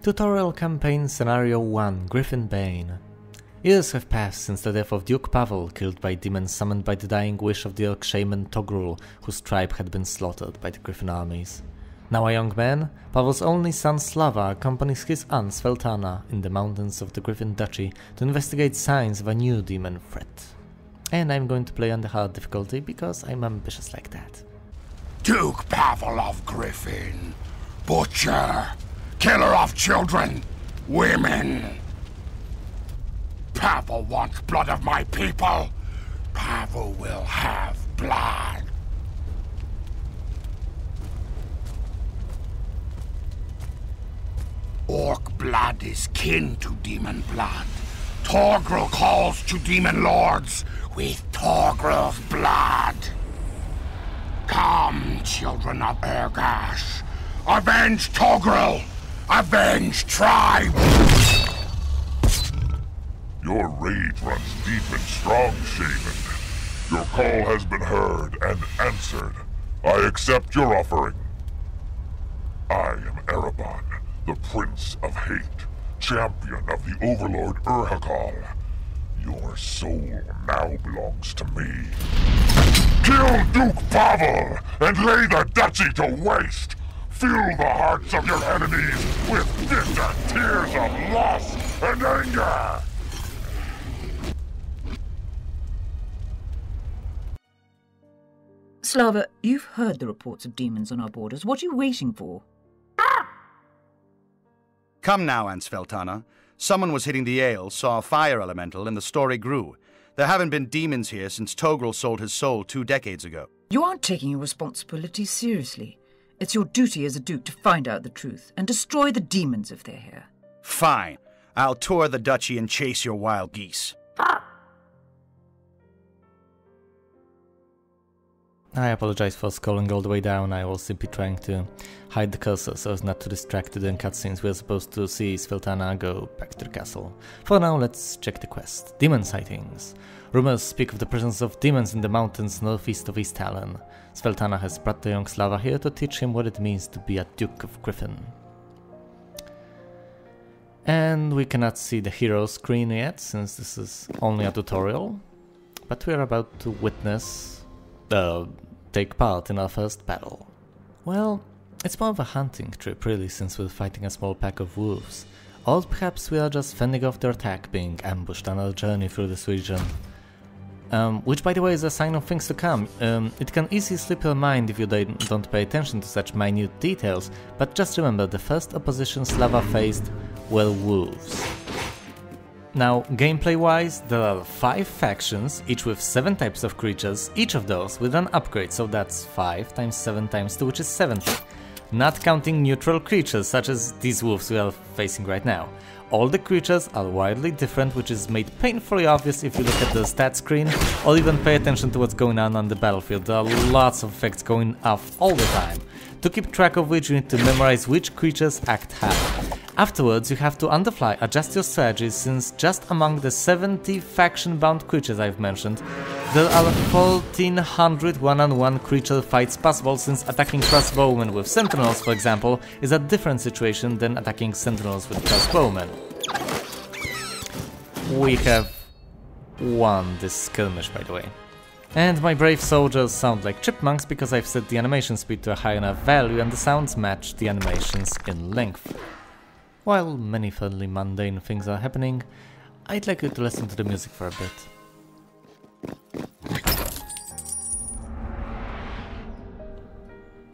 Tutorial Campaign Scenario 1 Griffin Bane. Years have passed since the death of Duke Pavel, killed by demons summoned by the dying wish of the Elk shaman Togrul, whose tribe had been slaughtered by the Griffin armies. Now a young man, Pavel's only son Slava accompanies his aunt Sveltana in the mountains of the Griffin Duchy to investigate signs of a new demon threat. And I'm going to play on the hard difficulty because I'm ambitious like that. Duke Pavel of Griffin, butcher, killer of children, women. Pavel wants blood of my people. Pavel will have blood. Orc blood is kin to demon blood. Togrul calls to demon lords with Togrul's blood. Come, children of Ergash. Avenge Togrul! Avenge tribe! Your rage runs deep and strong, Shaman. Your call has been heard and answered. I accept your offering. I am Erebon, the Prince of Hate, champion of the Overlord Urhakal. Your soul now belongs to me. Kill Duke Pavel and lay the duchy to waste! Fill the hearts of your enemies with bitter tears of loss and anger! Slava, you've heard the reports of demons on our borders. What are you waiting for? Come now, Aunt Sveltana. Someone was hitting the ale, saw a fire elemental, and the story grew. There haven't been demons here since Togrul sold his soul 2 decades ago. You aren't taking your responsibilities seriously. It's your duty as a duke to find out the truth and destroy the demons if they're here. Fine. I'll tour the duchy and chase your wild geese. I apologize for scrolling all the way down. I was simply trying to hide the cursor so as not to distract the cutscenes. We're supposed to see Sveltana go back to the castle. For now, let's check the quest. Demon sightings. Rumors speak of the presence of demons in the mountains northeast of East Talon. Sveltana has brought the young Slava here to teach him what it means to be a Duke of Griffin. And we cannot see the hero screen yet, since this is only a tutorial. But we're about to witness take part in our first battle. Well, it's more of a hunting trip really, since we're fighting a small pack of wolves. Or perhaps we are just fending off their attack, being ambushed on our journey through this region. Which, by the way, is a sign of things to come. It can easily slip your mind if you don't pay attention to such minute details, but just remember, the first opposition Slava faced were wolves. Now, gameplay-wise, there are 5 factions, each with 7 types of creatures, each of those with an upgrade, so that's 5 times 7 times 2, which is 70. Not counting neutral creatures, such as these wolves we are facing right now. All the creatures are wildly different, which is made painfully obvious if you look at the stat screen, or even pay attention to what's going on the battlefield. There are lots of effects going off all the time, to keep track of which you need to memorize which creatures act how. Afterwards, you have to on the fly adjust your strategies, since just among the 70 faction-bound creatures I've mentioned, there are 1400 one-on-one creature fights possible, since attacking crossbowmen with sentinels, for example, is a different situation than attacking sentinels with crossbowmen. We have won this skirmish, by the way. And my brave soldiers sound like chipmunks because I've set the animation speed to a high enough value and the sounds match the animations in length. While many fairly mundane things are happening, I'd like you to listen to the music for a bit.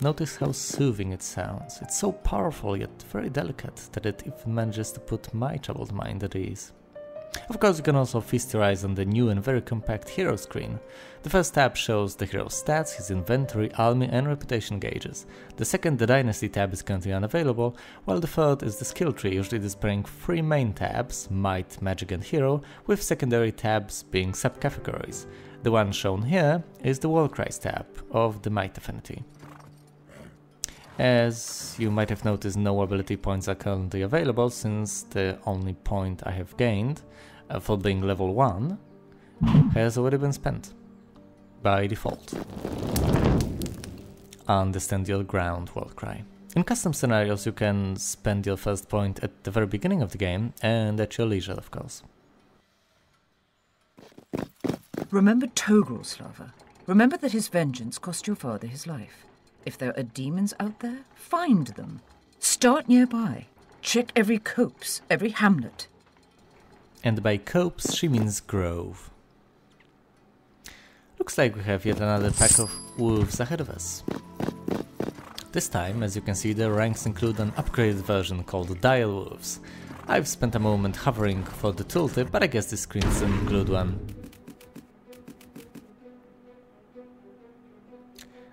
Notice how soothing it sounds. It's so powerful yet very delicate that it even manages to put my troubled mind at ease. Of course, you can also feast your eyes on the new and very compact hero screen. The first tab shows the hero's stats, his inventory, army and reputation gauges. The second, the Dynasty tab, is currently unavailable, while the third is the skill tree, usually displaying 3 main tabs, Might, Magic and Hero, with secondary tabs being subcategories. The one shown here is the Warcries tab of the Might affinity. As you might have noticed, no ability points are currently available, since the only point I have gained for being level 1 has already been spent by default. Understand your ground, Warcry. In custom scenarios you can spend your first point at the very beginning of the game, and at your leisure, of course. Remember Togrul, Slava. Remember that his vengeance cost your father his life. If there are demons out there, find them. Start nearby. Check every copse, every hamlet. And by copse she means grove. Looks like we have yet another pack of wolves ahead of us. This time, as you can see, the ranks include an upgraded version called Dial Wolves. I've spent a moment hovering for the tooltip, but I guess this screen doesn't include one.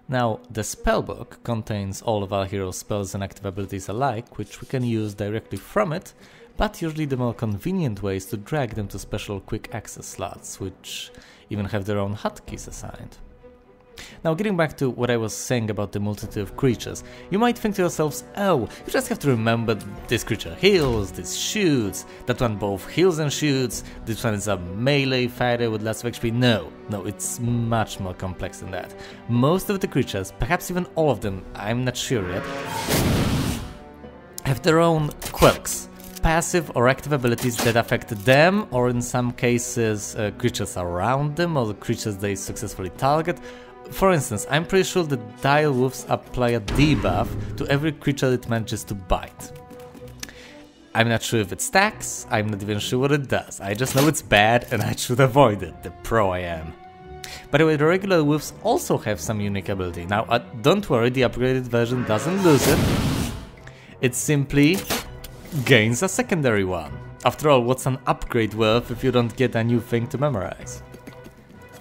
Now, the spellbook contains all of our heroes' spells and active abilities alike, which we can use directly from it, but usually the more convenient way is to drag them to special quick access slots, which even have their own hotkeys assigned. Now, getting back to what I was saying about the multitude of creatures, you might think to yourselves, oh, you just have to remember this creature heals, this shoots, that one both heals and shoots, this one is a melee fighter with lots of HP. No, it's much more complex than that. Most of the creatures, perhaps even all of them, I'm not sure yet, have their own quirks. Passive or active abilities that affect them, or in some cases creatures around them, or the creatures they successfully target. For instance, I'm pretty sure that Dire Wolves apply a debuff to every creature it manages to bite. I'm not sure if it stacks, I'm not even sure what it does, I just know it's bad and I should avoid it, the pro I am. By the way, the regular wolves also have some unique ability. Now, don't worry, the upgraded version doesn't lose it, it simply gains a secondary one. After all, what's an upgrade worth if you don't get a new thing to memorize?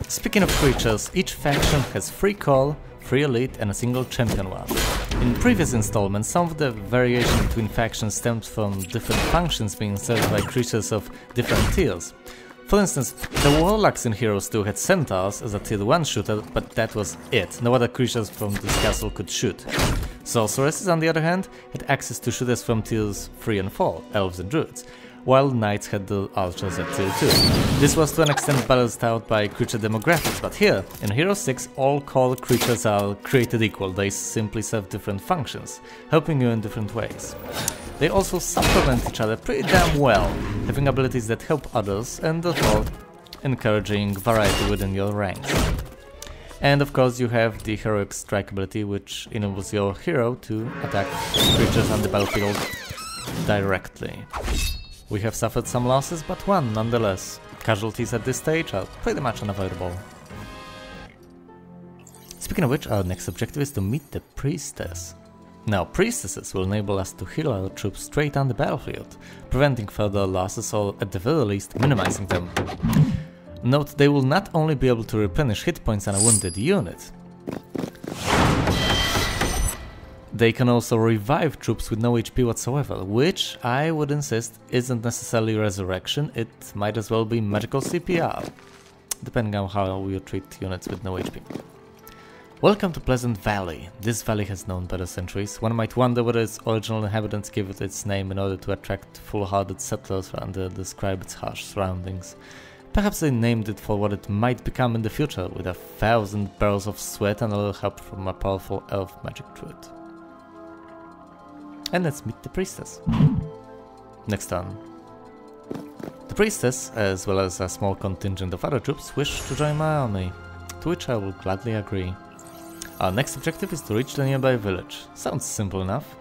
Speaking of creatures, each faction has free call, free elite and a single champion one. In previous installments, some of the variation between factions stems from different functions being served by creatures of different tiers. For instance, the Warlocks in Heroes 2 had Centaurs as a tier 1 shooter, but that was it, no other creatures from this castle could shoot. Sorceresses, on the other hand, had access to shooters from tiers 3 and 4, Elves and Druids, while Knights had the Archers at tier 2. This was to an extent balanced out by creature demographics, but here, in Hero 6, all core creatures are created equal, they simply serve different functions, helping you in different ways. They also supplement each other pretty damn well, having abilities that help others and therefore encouraging variety within your ranks. And of course you have the Heroic Strike ability, which enables your hero to attack creatures on the battlefield directly. We have suffered some losses, but one nonetheless. Casualties at this stage are pretty much unavoidable. Speaking of which, our next objective is to meet the Priestess. Now, Priestesses will enable us to heal our troops straight on the battlefield, preventing further losses or at the very least minimizing them. Note, they will not only be able to replenish hit points on a wounded unit, they can also revive troops with no HP whatsoever, which, I would insist, isn't necessarily resurrection, it might as well be magical CPR, depending on how you treat units with no HP. Welcome to Pleasant Valley. This valley has known better centuries. One might wonder whether its original inhabitants gave it its name in order to attract full-hearted settlers and describe its harsh surroundings. Perhaps they named it for what it might become in the future, with 1,000 barrels of sweat and a little help from a powerful elf magic druid. And let's meet the Priestess. Next turn. The Priestess, as well as a small contingent of other troops, wish to join my army, to which I will gladly agree. Our next objective is to reach the nearby village. Sounds simple enough.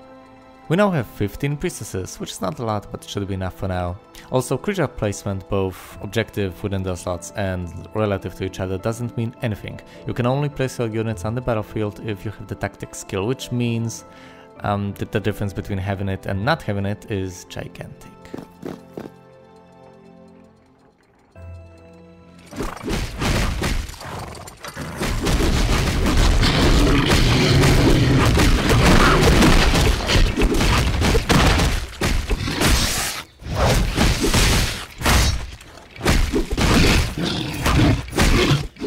We now have 15 priestesses, which is not a lot, but it should be enough for now. Also, creature placement, both objective within their slots and relative to each other, doesn't mean anything. You can only place your units on the battlefield if you have the tactics skill, which means that the difference between having it and not having it is gigantic.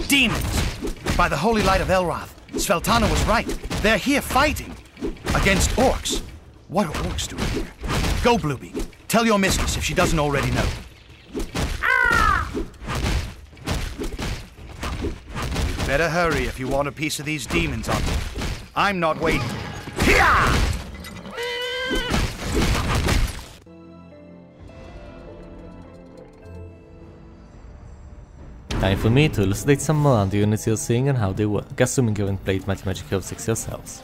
Demons! By the holy light of Elroth, Sveltana was right. They're here fighting. Against orcs. What are orcs doing here? Go, Bluebeak. Tell your mistress if she doesn't already know. Ah! You better hurry if you want a piece of these demons on you. I'm not waiting. Here! Time for me to elucidate some more on the units you're seeing and how they work, assuming you haven't played Mighty Magic Heroes 6 yourselves.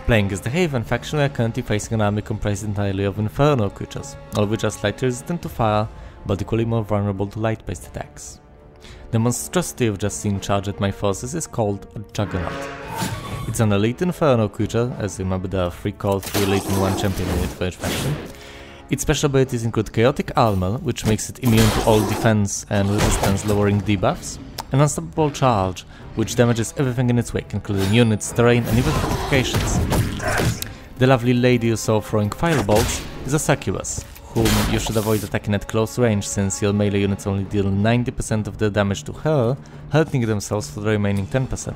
Playing as the Haven faction, we are currently facing an army comprised entirely of infernal creatures, all of which are slightly resistant to fire, but equally more vulnerable to light-based attacks. The monstrosity you've just seen charge at my forces is called a Juggernaut. It's an elite infernal creature, as you remember there are 3 core, 3 elite and 1 champion unit for each faction. Its special abilities include Chaotic Armor, which makes it immune to all defense and resistance lowering debuffs, and Unstoppable Charge, which damages everything in its wake, including units, terrain and even fortifications. The lovely lady you saw throwing fireballs is a succubus, whom you should avoid attacking at close range since your melee units only deal 90% of their damage to her, hurting themselves for the remaining 10%.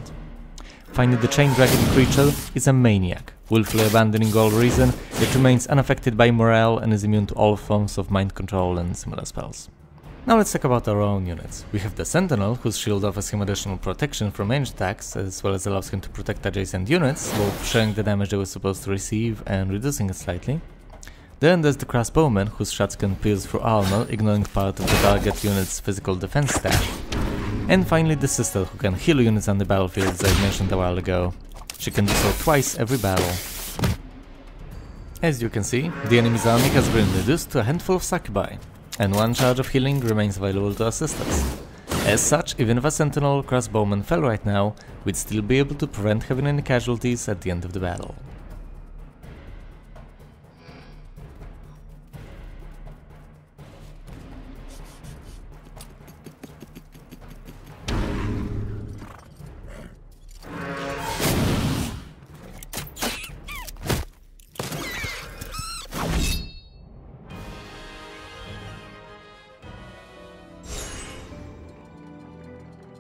Finally, the Chain Dragon creature is a maniac, willfully abandoning all reason, yet remains unaffected by morale and is immune to all forms of mind control and similar spells. Now let's talk about our own units. We have the Sentinel, whose shield offers him additional protection from ranged attacks, as well as allows him to protect adjacent units, both sharing the damage they were supposed to receive and reducing it slightly. Then there's the Crossbowman, whose shots can pierce through armor, ignoring part of the target unit's physical defense stat. And finally the Sister, who can heal units on the battlefield, as I mentioned a while ago. She can do so twice every battle. As you can see, the enemy's army has been reduced to a handful of succubi, and 1 charge of healing remains available to assist us. As such, even if a Sentinel or Crossbowman fell right now, we'd still be able to prevent having any casualties at the end of the battle.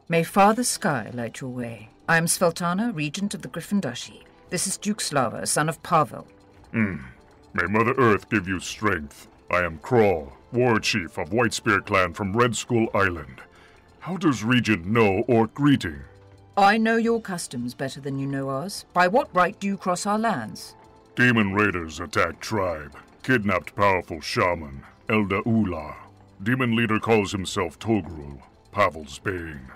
May Father Sky light your way. I am Sveltana, Regent of the Griffin Duchy. This is Duke Slava, son of Pavel. May Mother Earth give you strength. I am Crawl, War Chief of Whitespear Clan from Red Skull Island. How does Regent know Orc greeting? I know your customs better than you know ours. By what right do you cross our lands? Demon raiders attacked tribe. Kidnapped powerful shaman, Elda Ula. Demon leader calls himself Togrul, Pavel's bane.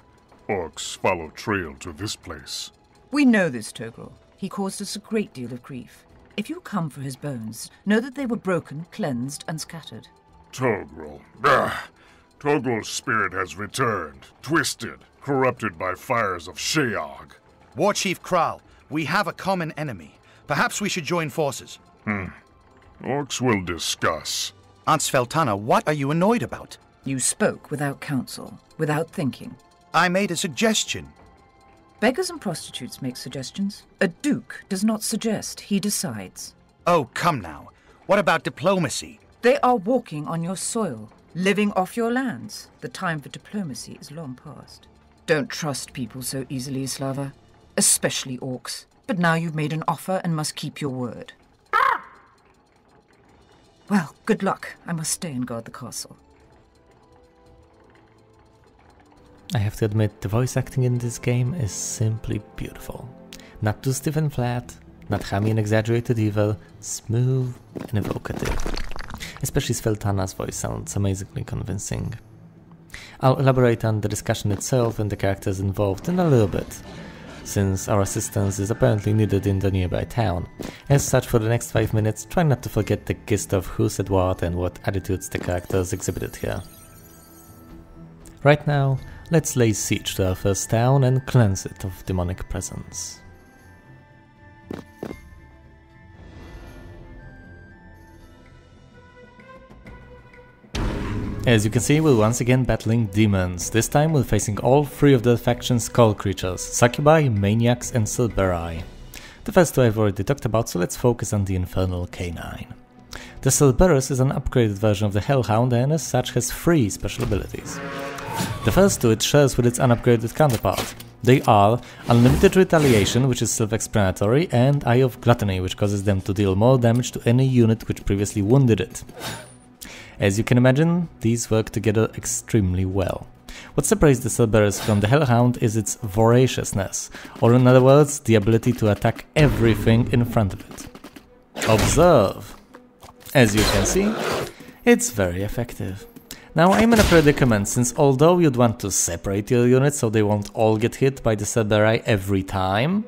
Orcs follow trail to this place. We know this, Togrul. He caused us a great deal of grief. If you come for his bones, know that they were broken, cleansed, and scattered. Togrul. Togrul's spirit has returned, twisted, corrupted by fires of Sheog. War Chief Kral, we have a common enemy. Perhaps we should join forces. Orcs will discuss. Aunt Sveltana, what are you annoyed about? You spoke without counsel, without thinking. I made a suggestion. Beggars and prostitutes make suggestions. A duke does not suggest, he decides. Oh, come now. What about diplomacy? They are walking on your soil, living off your lands. The time for diplomacy is long past. Don't trust people so easily, Slava. Especially orcs. But now you've made an offer and must keep your word. Well, good luck. I must stay and guard the castle. I have to admit, the voice acting in this game is simply beautiful. Not too stiff and flat, not hammy and exaggerated either, smooth and evocative. Especially Sveltana's voice sounds amazingly convincing. I'll elaborate on the discussion itself and the characters involved in a little bit, since our assistance is apparently needed in the nearby town. As such, for the next 5 minutes, try not to forget the gist of who said what and what attitudes the characters exhibited here. Right now, let's lay siege to our first town and cleanse it of demonic presence. As you can see, we're once again battling demons. This time we're facing all 3 of the faction's skull creatures, succubi, maniacs and Cerberus. The first 2 I've already talked about, so let's focus on the infernal canine. The Cerberus is an upgraded version of the Hellhound and as such has 3 special abilities. The first 2 it shares with its unupgraded counterpart. They are Unlimited Retaliation, which is self-explanatory, and Eye of Gluttony, which causes them to deal more damage to any unit which previously wounded it. As you can imagine, these work together extremely well. What separates the Cerberus from the Hellhound is its voraciousness, or in other words, the ability to attack everything in front of it. Observe! As you can see, it's very effective. Now I'm in a predicament, since although you'd want to separate your units so they won't all get hit by the Cerberus every time,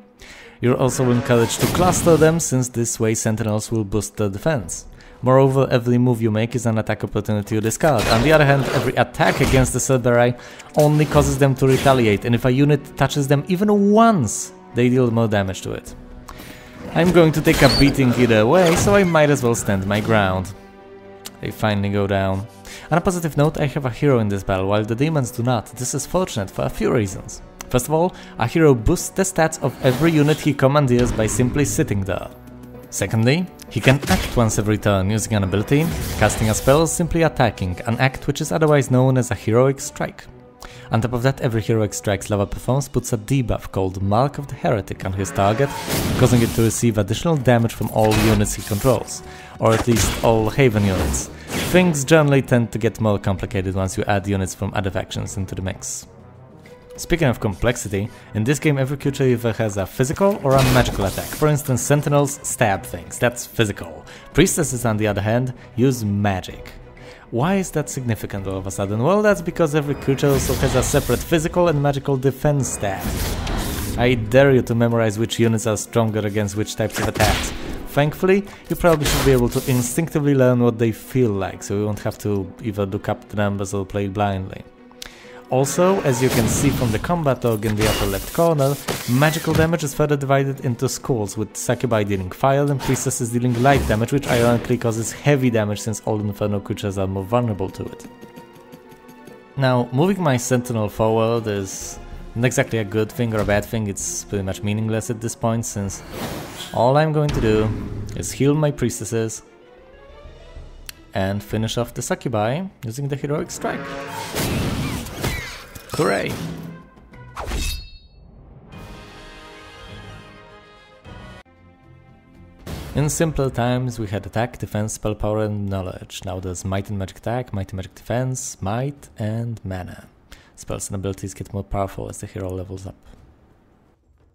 you're also encouraged to cluster them, since this way sentinels will boost their defense. Moreover, every move you make is an attack opportunity you discard. On the other hand, every attack against the Cerberus only causes them to retaliate, and if a unit touches them even once, they deal more damage to it. I'm going to take a beating either way, so I might as well stand my ground. They finally go down. On a positive note, I have a hero in this battle, while the demons do not. This is fortunate for a few reasons. First of all, a hero boosts the stats of every unit he commandeers by simply sitting there. Secondly, he can act once every turn using an ability, casting a spell, or simply attacking, an act which is otherwise known as a heroic strike. On top of that, every heroic strike Slava performs puts a debuff called Mark of the Heretic on his target, causing it to receive additional damage from all units he controls, or at least all Haven units. Things generally tend to get more complicated once you add units from other factions into the mix. Speaking of complexity, in this game every creature either has a physical or a magical attack. For instance, sentinels stab things, that's physical. Priestesses, on the other hand, use magic. Why is that significant all of a sudden? Well, that's because every creature also has a separate physical and magical defense stat. I dare you to memorize which units are stronger against which types of attacks. Thankfully, you probably should be able to instinctively learn what they feel like, so you won't have to either look up the numbers or play blindly. Also, as you can see from the combat log in the upper left corner, magical damage is further divided into schools, with Succubi dealing fire and priestesses dealing light damage, which ironically causes heavy damage since all Inferno creatures are more vulnerable to it. Now, moving my sentinel forward is not exactly a good thing or a bad thing, it's pretty much meaningless at this point, since all I'm going to do is heal my priestesses and finish off the Succubi using the heroic strike. Hooray! In simpler times we had attack, defense, spell power and knowledge. Now there's might and magic attack, might and magic defense, might and mana. Spells and abilities get more powerful as the hero levels up.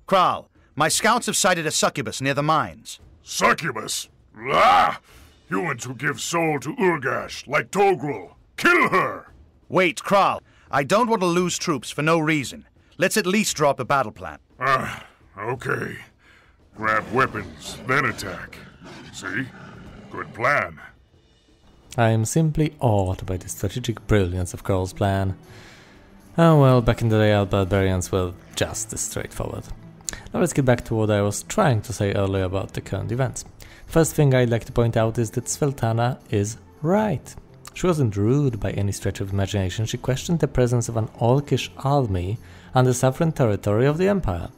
Kral, my scouts have sighted a succubus near the mines. Succubus? Ah! Humans who give soul to Urgash, like Togrul. Kill her! Wait, Kral. I don't want to lose troops for no reason. Let's at least draw up a battle plan. Okay. Grab weapons, then attack. See? Good plan. I am simply awed by the strategic brilliance of Karl's plan. Oh well, back in the day our barbarians were just as straightforward. Now let's get back to what I was trying to say earlier about the current events. First thing I'd like to point out is that Sveltana is right. She wasn't rude by any stretch of imagination, she questioned the presence of an orcish army on the sovereign territory of the Empire.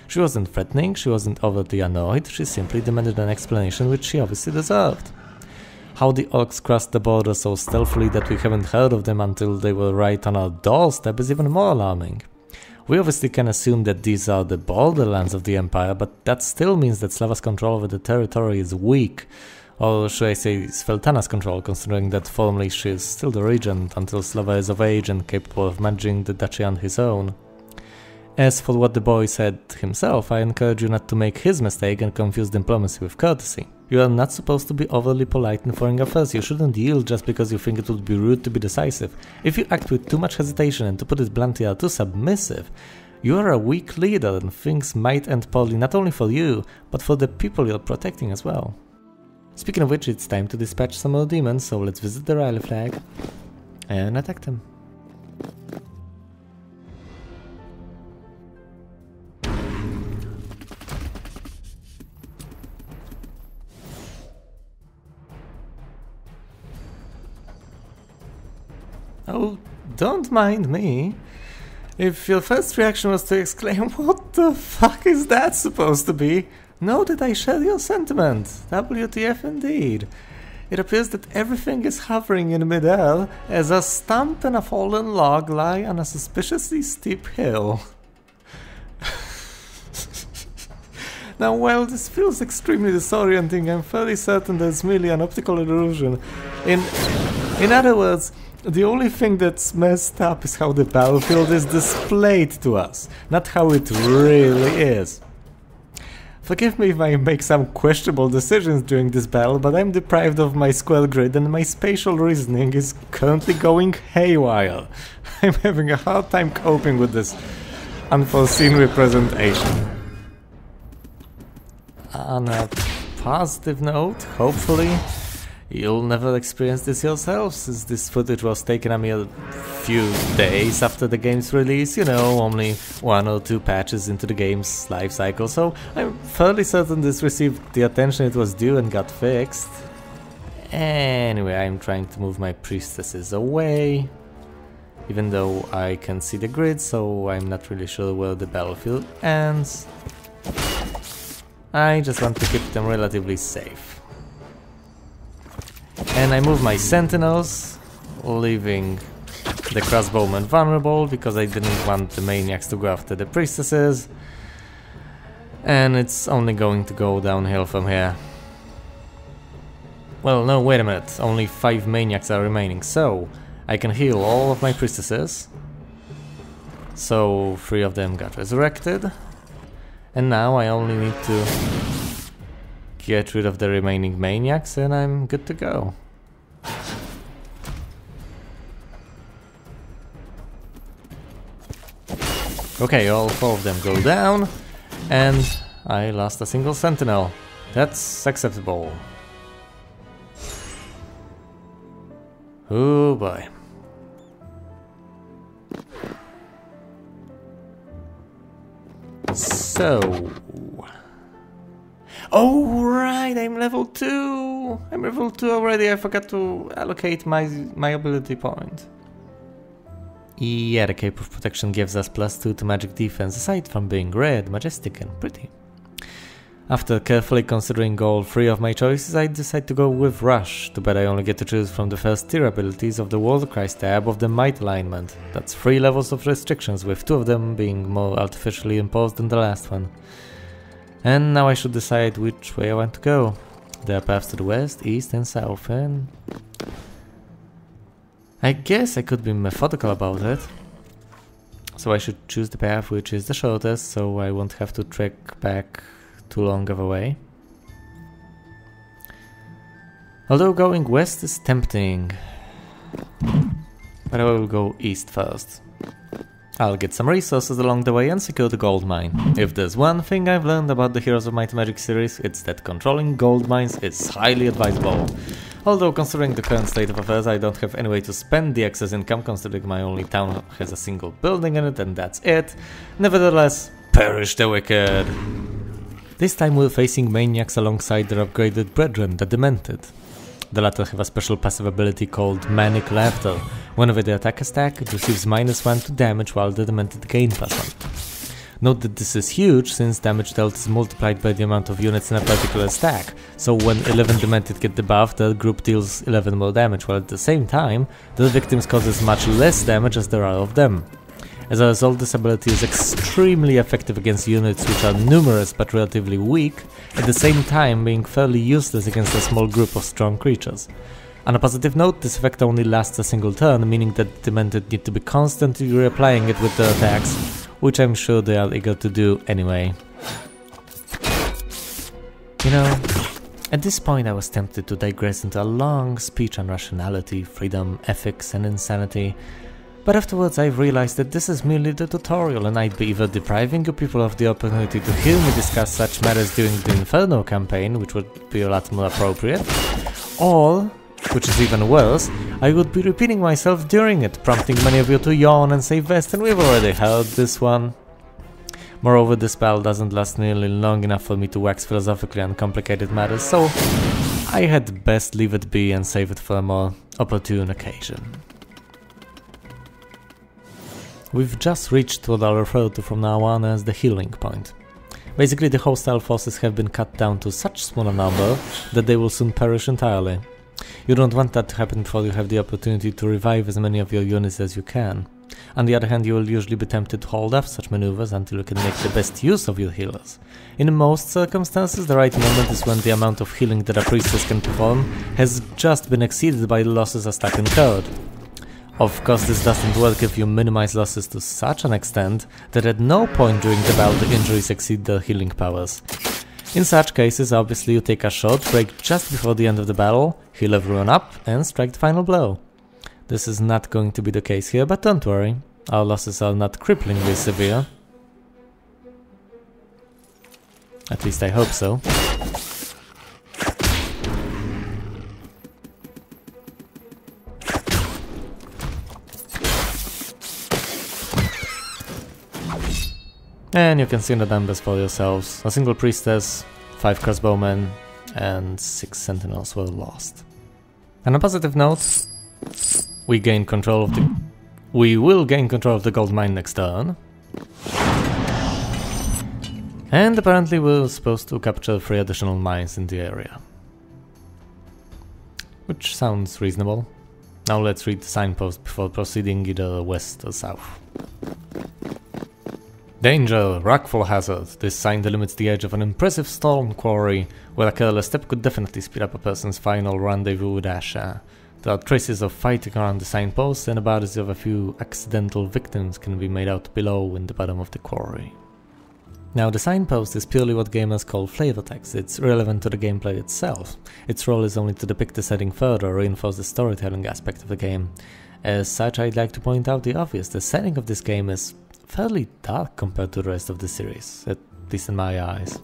She wasn't threatening, she wasn't overtly annoyed, she simply demanded an explanation which she obviously deserved. How the orcs crossed the border so stealthily that we haven't heard of them until they were right on our doorstep is even more alarming. We obviously can assume that these are the borderlands of the Empire, but that still means that Slava's control over the territory is weak. Or should I say Sveltana's control, considering that formally she is still the regent until Slava is of age and capable of managing the duchy on his own. As for what the boy said himself, I encourage you not to make his mistake and confuse diplomacy with courtesy. You are not supposed to be overly polite in foreign affairs, you shouldn't yield just because you think it would be rude to be decisive. If you act with too much hesitation and, to put it bluntly, are too submissive, you are a weak leader and things might end poorly not only for you, but for the people you're protecting as well. Speaking of which, it's time to dispatch some more demons, so let's visit the rally flag and attack them. Oh, don't mind me. If your first reaction was to exclaim, "What the fuck is that supposed to be?" know that I share your sentiment. WTF indeed. It appears that everything is hovering in midair as a stump and a fallen log lie on a suspiciously steep hill. Now, while this feels extremely disorienting, I'm fairly certain there's merely an optical illusion. In other words, the only thing that's messed up is how the battlefield is displayed to us, not how it really is. Forgive me if I make some questionable decisions during this battle, but I'm deprived of my square grid and my spatial reasoning is currently going haywire. I'm having a hard time coping with this unforeseen representation. On a positive note, hopefully, you'll never experience this yourself, since this footage was taken a mere few days after the game's release, you know, only 1 or 2 patches into the game's life cycle, so I'm fairly certain this received the attention it was due and got fixed. Anyway, I'm trying to move my priestesses away, even though I can see the grid, so I'm not really sure where the battlefield ends. I just want to keep them relatively safe. And I move my sentinels, leaving the crossbowmen vulnerable because I didn't want the maniacs to go after the priestesses. And it's only going to go downhill from here. Well, no, wait a minute, only 5 maniacs are remaining, so I can heal all of my priestesses. So 3 of them got resurrected. And now I only need to get rid of the remaining maniacs and I'm good to go. Okay, all 4 of them go down and I lost a single sentinel. That's acceptable. Oh boy. So... Oh right, I'm level 2! I'm level 2 already, I forgot to allocate my ability point. Yeah, the Cape of Protection gives us +2 to magic defense, aside from being red, majestic and pretty. After carefully considering all 3 of my choices, I decide to go with Rush, too bad I only get to choose from the first tier abilities of the Warcry tab of the Might alignment. That's 3 levels of restrictions, with 2 of them being more artificially imposed than the last one. And now I should decide which way I want to go. There are paths to the west, east and south, and... I guess I could be methodical about it. So I should choose the path which is the shortest, so I won't have to trek back too long of a way. Although going west is tempting, but I will go east first. I'll get some resources along the way and secure the gold mine. If there's one thing I've learned about the Heroes of Might and Magic series, it's that controlling gold mines is highly advisable. Although considering the current state of affairs, I don't have any way to spend the excess income, considering my only town has a single building in it and that's it. Nevertheless, perish the wicked! This time we're facing maniacs alongside their upgraded brethren, the Demented. The latter have a special passive ability called Manic Laughter. Whenever they attack a stack, it receives -1 to damage while the Demented gain +1. Note that this is huge, since damage dealt is multiplied by the amount of units in a particular stack, so when 11 Demented get the buff, the group deals 11 more damage, while at the same time, the victims causes much less damage as there are of them. As a result, this ability is extremely effective against units which are numerous but relatively weak, at the same time being fairly useless against a small group of strong creatures. On a positive note, this effect only lasts a single turn, meaning that the Demented need to be constantly reapplying it with their attacks, which I'm sure they are eager to do anyway. You know, at this point I was tempted to digress into a long speech on rationality, freedom, ethics and insanity, but afterwards I realized that this is merely the tutorial and I'd be either depriving you people of the opportunity to hear me discuss such matters during the Inferno campaign, which would be a lot more appropriate, or, which is even worse, I would be repeating myself during it, prompting many of you to yawn and say, Vestin, we've already heard this one. Moreover, this battle doesn't last nearly long enough for me to wax philosophically on complicated matters, so I had best leave it be and save it for a more opportune occasion. We've just reached what I'll refer to from now on as the healing point. Basically, the hostile forces have been cut down to such small a number that they will soon perish entirely. You don't want that to happen before you have the opportunity to revive as many of your units as you can. On the other hand, you will usually be tempted to hold off such maneuvers until you can make the best use of your healers. In most circumstances, the right moment is when the amount of healing that a priestess can perform has just been exceeded by the losses a stack incurred. Of course, this doesn't work if you minimize losses to such an extent that at no point during the battle the injuries exceed their healing powers. In such cases, obviously you take a shot, break just before the end of the battle, heal everyone up, and strike the final blow. This is not going to be the case here, but don't worry, our losses are not cripplingly severe. At least I hope so. And you can see the numbers for yourselves. A single priestess, 5 crossbowmen, and 6 sentinels were lost. On a positive note, we will gain control of the gold mine next turn. And apparently we're supposed to capture 3 additional mines in the area. Which sounds reasonable. Now let's read the signpost before proceeding either west or south. Danger! Rockfall hazard! This sign delimits the edge of an impressive stone quarry, where a careless step could definitely speed up a person's final rendezvous with Asha. There are traces of fighting around the signpost, and the bodies of a few accidental victims can be made out below in the bottom of the quarry. Now, the signpost is purely what gamers call flavor text. It's irrelevant to the gameplay itself. Its role is only to depict the setting further or reinforce the storytelling aspect of the game. As such, I'd like to point out the obvious. The setting of this game is fairly dark compared to the rest of the series, at least in my eyes.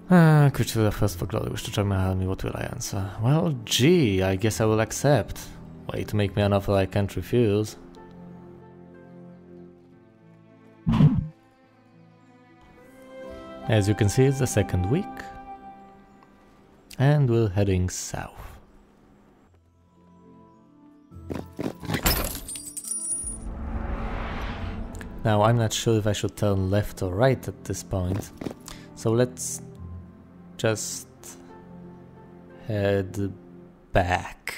Creature of Thirst for Glory, wish to join my army, what will I answer? Well, gee, I guess I will accept. Way to make me an offer I can't refuse. As you can see, it's the second week, and we're heading south. Now, I'm not sure if I should turn left or right at this point, so let's just head back.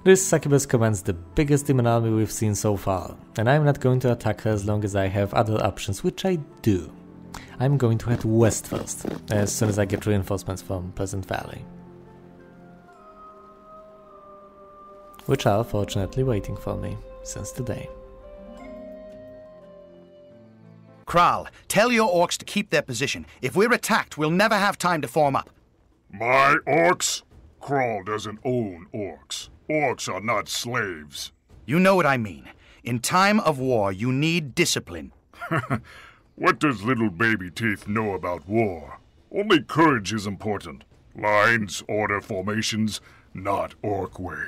This succubus commands the biggest demon army we've seen so far, and I'm not going to attack her as long as I have other options, which I do. I'm going to head west first, as soon as I get reinforcements from Pleasant Valley. Which are fortunately waiting for me since today. Kral, tell your orcs to keep their position. If we're attacked, we'll never have time to form up. My orcs? Kral doesn't own orcs. Orcs are not slaves. You know what I mean. In time of war, you need discipline. What does little baby Teeth know about war? Only courage is important. Lines, order, formations, not orc way.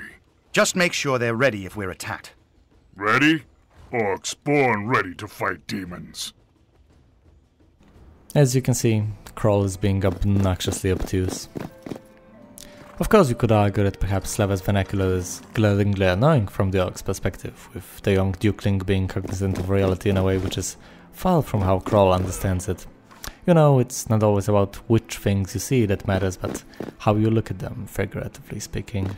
Just make sure they're ready if we're attacked. Ready? Orcs born ready to fight demons. As you can see, Kral is being obnoxiously obtuse. Of course, you could argue that perhaps Slava's vernacular is glaringly annoying from the orc's perspective, with the young dukeling being cognizant of reality in a way which is far from how Kral understands it. You know, it's not always about which things you see that matters, but how you look at them, figuratively speaking.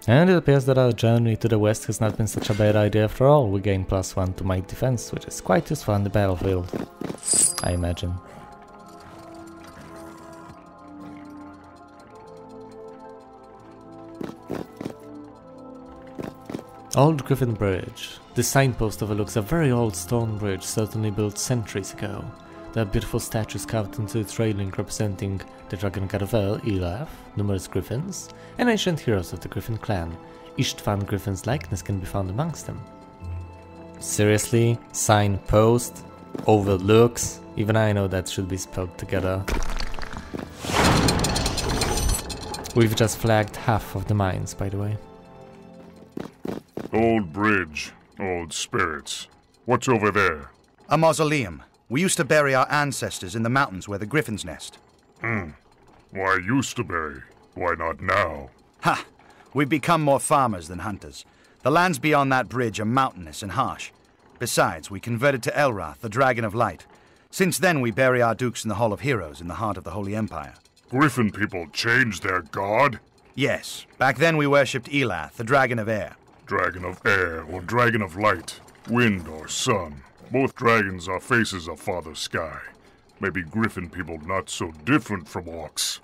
And it appears that our journey to the west has not been such a bad idea after all. We gain +1 to might defense, which is quite useful on the battlefield, I imagine. Old Griffin Bridge. This signpost overlooks a very old stone bridge, certainly built centuries ago. There are beautiful statues carved into its railing representing the dragon god of Air, Elaf, numerous griffins, and ancient heroes of the Griffin clan. Ishtvan Griffin's likeness can be found amongst them. Seriously? Signpost? Overlooks? Even I know that should be spelled together. We've just flagged half of the mines, by the way. Old bridge, old spirits. What's over there? A mausoleum. We used to bury our ancestors in the mountains where the griffins nest. Why used to bury? Why not now? Ha! We've become more farmers than hunters. The lands beyond that bridge are mountainous and harsh. Besides, we converted to Elrath, the Dragon of Light. Since then, we bury our dukes in the Hall of Heroes in the heart of the Holy Empire. Griffin people changed their god? Yes. Back then we worshipped Elath, the Dragon of Air. Dragon of Air or Dragon of Light, wind or sun. Both dragons are faces of Father Sky. Maybe Griffin people not so different from orcs.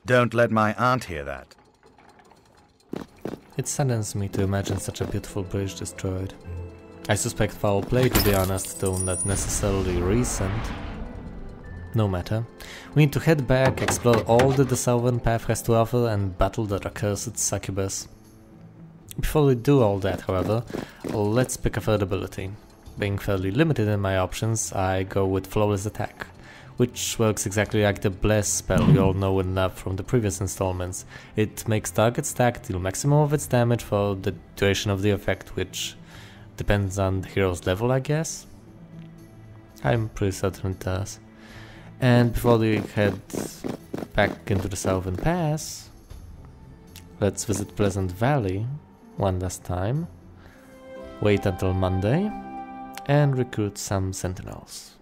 Don't let my aunt hear that. It saddens me to imagine such a beautiful bridge destroyed. I suspect foul play, to be honest, though not necessarily recent. no matter. We need to head back, explore all that the Southern Path has to offer, and battle that accursed succubus. Before we do all that, however, let's pick a third ability. Being fairly limited in my options, I go with Flawless Attack, which works exactly like the Bless spell we all know and love from the previous installments. It makes target stack deal maximum of its damage for the duration of the effect, which depends on the hero's level, I guess. I'm pretty certain it does. And before we head back into the Southern Pass, let's visit Pleasant Valley one last time, wait until Monday, and recruit some sentinels.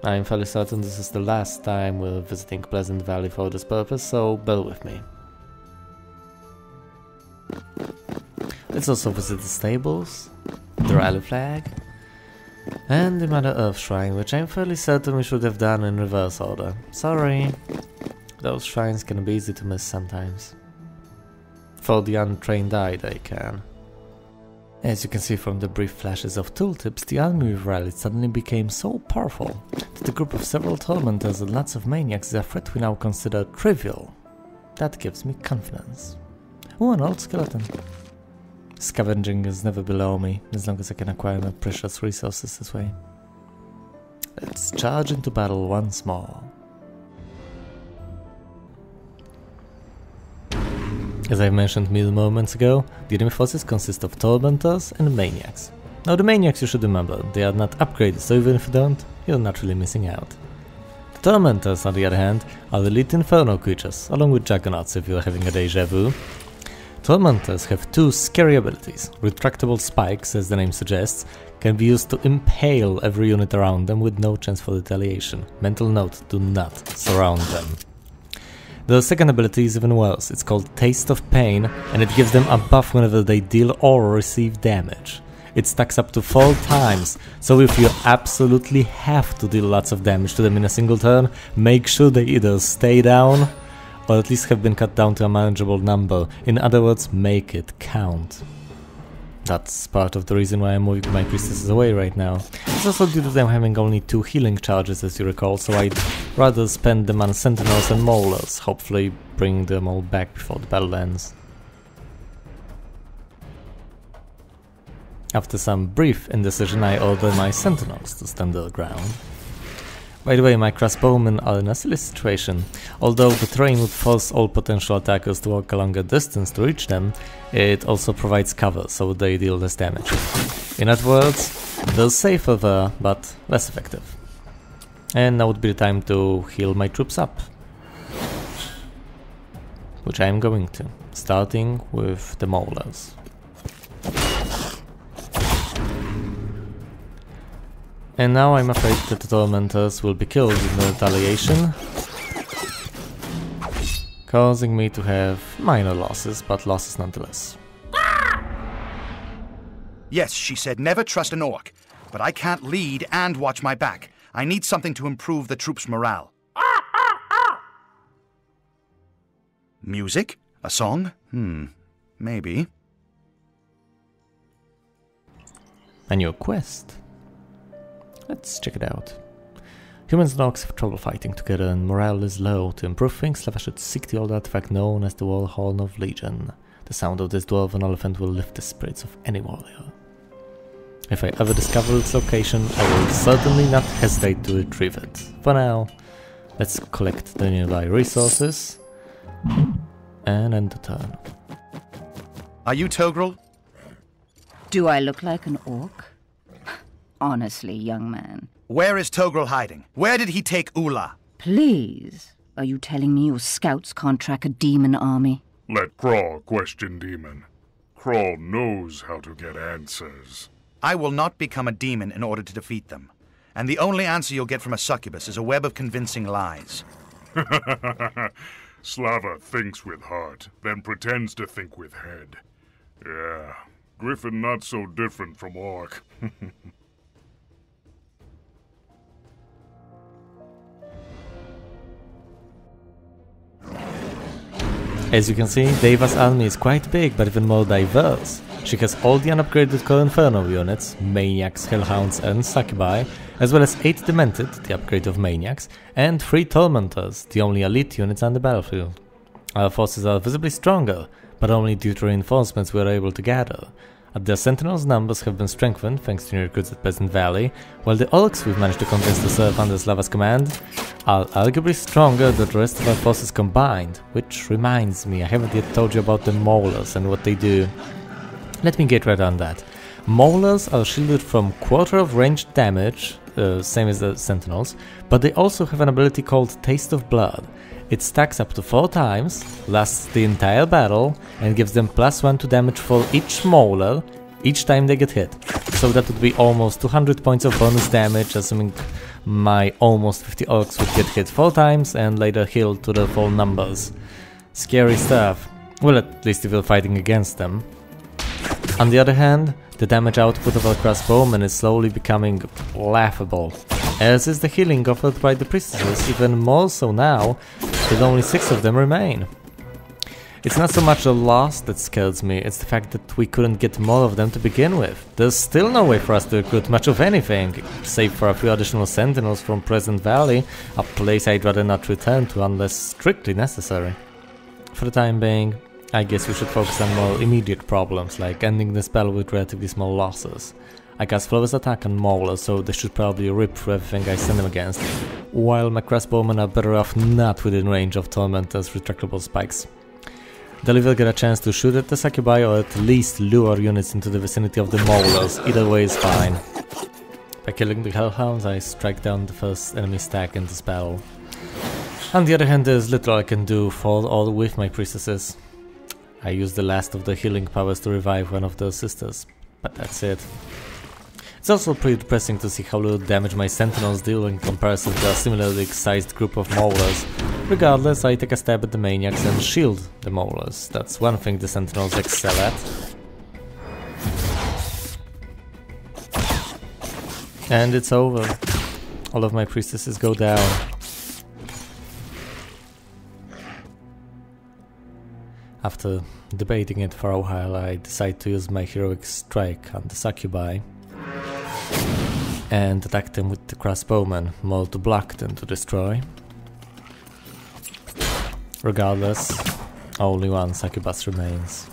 I'm fairly certain this is the last time we're visiting Pleasant Valley for this purpose, so bear with me. Let's also visit the stables, the rally flag, and the Mother Earth Shrine, which I'm fairly certain we should have done in reverse order. Sorry, those shrines can be easy to miss sometimes. For the untrained eye, they can. As you can see from the brief flashes of tooltips, the army we've rallied suddenly became so powerful that the group of several tormentors and lots of maniacs is a threat we now consider trivial. That gives me confidence. Oh, an old skeleton. Scavenging is never below me, as long as I can acquire my precious resources this way. Let's charge into battle once more. As I mentioned mere moments ago, the enemy forces consist of tormentors and maniacs. Now the maniacs, you should remember, they are not upgraded, so even if you don't, you're not really missing out. The tormentors, on the other hand, are elite inferno creatures, along with juggernauts if you're having a deja vu. Tormentors have two scary abilities. Retractable spikes, as the name suggests, can be used to impale every unit around them with no chance for retaliation. Mental note, do not surround them. The second ability is even worse. It's called Taste of Pain, and it gives them a buff whenever they deal or receive damage. It stacks up to 4 times, so if you absolutely have to deal lots of damage to them in a single turn, make sure they either stay down or at least have been cut down to a manageable number. In other words, make it count. That's part of the reason why I'm moving my priestesses away right now. It's also due to them having only 2 healing charges, as you recall, so I'd rather spend them on sentinels and maulers, hopefully bring them all back before the battle ends. After some brief indecision, I order my sentinels to stand their ground. By the way, my crossbowmen are in a silly situation. Although the terrain would force all potential attackers to walk a longer distance to reach them, it also provides cover, so they deal less damage. In other words, they're safer there, but less effective. And now would be the time to heal my troops up. Which I am going to, starting with the maulers. And now I'm afraid that the tormentors will be killed in the retaliation, causing me to have minor losses, but losses nonetheless. Yes, she said never trust an orc, but I can't lead and watch my back. I need something to improve the troops' morale. Music? A song? Maybe. A new quest. Let's check it out. Humans and orcs have trouble fighting together and morale is low. To improve things, Slava should seek the old artifact known as the War Horn of Legion. The sound of this dwarven elephant will lift the spirits of any warrior. If I ever discover its location, I will certainly not hesitate to retrieve it. For now, let's collect the nearby resources and end the turn. Are you Togrul? Do I look like an orc? Honestly, young man. Where is Togrul hiding? Where did he take Ula? Please, are you telling me your scouts can't track a demon army? Let Crawl question Demon. Crawl knows how to get answers. I will not become a demon in order to defeat them. And the only answer you'll get from a succubus is a web of convincing lies. Slava thinks with heart, then pretends to think with head. Yeah, Griffin not so different from Orc. As you can see, Deva's army is quite big, but even more diverse. She has all the unupgraded Core Inferno units, Maniacs, Hellhounds and Succubi, as well as 8 Demented, the upgrade of Maniacs, and 3 Tormentors, the only elite units on the battlefield. Our forces are visibly stronger, but only due to reinforcements we are able to gather. The Sentinels' numbers have been strengthened thanks to new recruits at Pleasant Valley, while the Orcs we've managed to convince to serve under Slava's command are arguably stronger than the rest of our forces combined, which reminds me, I haven't yet told you about the Maulers and what they do. Let me get right on that. Maulers are shielded from quarter of ranged damage, same as the Sentinels, but they also have an ability called Taste of Blood. It stacks up to 4 times, lasts the entire battle, and gives them +1 to damage for each Mauler each time they get hit. So that would be almost 200 points of bonus damage, assuming my almost 50 Orcs would get hit 4 times and later healed to their full numbers. Scary stuff. Well, at least if you're fighting against them. On the other hand, the damage output of our crossbowmen is slowly becoming laughable, as is the healing offered by the priestesses, even more so now that only 6 of them remain. It's not so much the loss that scares me, it's the fact that we couldn't get more of them to begin with. There's still no way for us to recruit much of anything, save for a few additional sentinels from Pleasant Valley, a place I'd rather not return to unless strictly necessary. For the time being, I guess we should focus on more immediate problems, like ending the spell with relatively small losses. I cast Flawless Attack on Maulers, so they should probably rip through everything I send them against, while my crossbowmen are better off not within range of Tormentor's retractable spikes. They'll either get a chance to shoot at the Succubi or at least lure units into the vicinity of the Maulers, either way is fine. By killing the Hellhounds, I strike down the first enemy stack in this battle. On the other hand, there's little I can do for or with my priestesses. I use the last of the healing powers to revive one of their sisters, but that's it. It's also pretty depressing to see how little damage my sentinels deal in comparison to a similarly sized group of maulers. Regardless, I take a stab at the maniacs and shield the maulers. That's one thing the sentinels excel at. And it's over. All of my priestesses go down. After debating it for a while, I decide to use my heroic strike on the Succubi and attack them with the crossbowmen, more to block than to destroy. Regardless, only one succubus remains.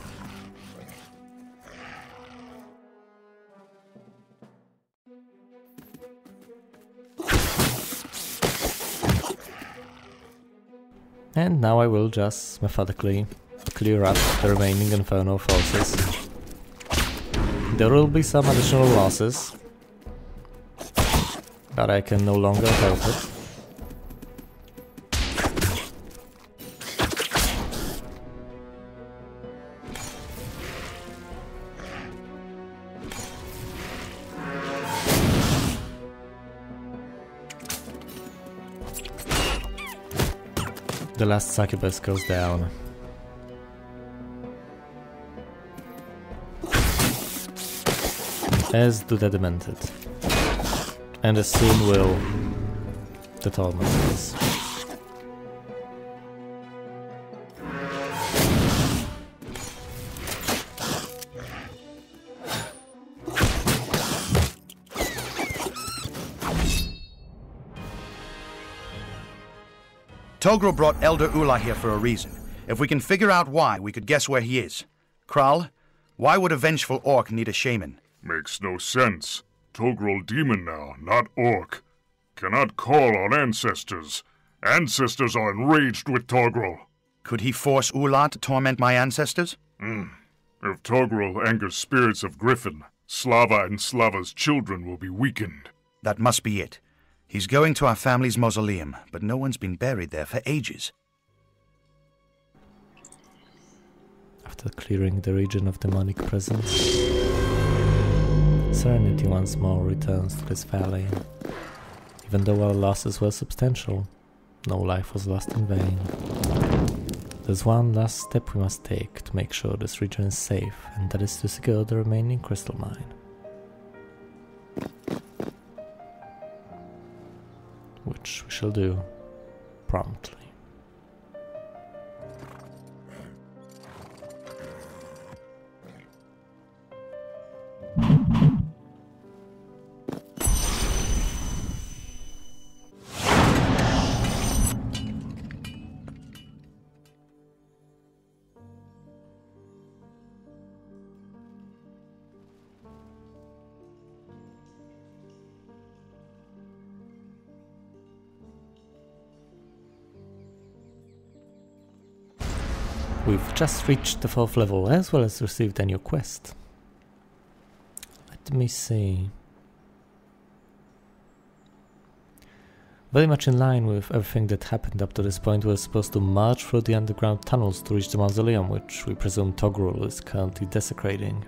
And now I will just methodically clear up the remaining Inferno forces. There will be some additional losses, but I can no longer help it. The last succubus goes down. As do the Demented. And as soon will the Tormentors. Togrul brought Elder Ula here for a reason. If we can figure out why, we could guess where he is. Kral, why would a vengeful orc need a shaman? Makes no sense. Togrul demon now, not orc. Cannot call on ancestors. Ancestors are enraged with Togrul. Could he force Ula to torment my ancestors? If Togrul angers spirits of Griffin, Slava and Slava's children will be weakened. That must be it. He's going to our family's mausoleum, but no one's been buried there for ages. After clearing the region of demonic presence, serenity once more returns to this valley. Even though our losses were substantial, no life was lost in vain. There's one last step we must take to make sure this region is safe, and that is to secure the remaining crystal mine. Which we shall do promptly. we've just reached the 4th level, as well as received a new quest. Let me see. Very much in line with everything that happened up to this point, we're supposed to march through the underground tunnels to reach the mausoleum, which we presume Togrul is currently desecrating.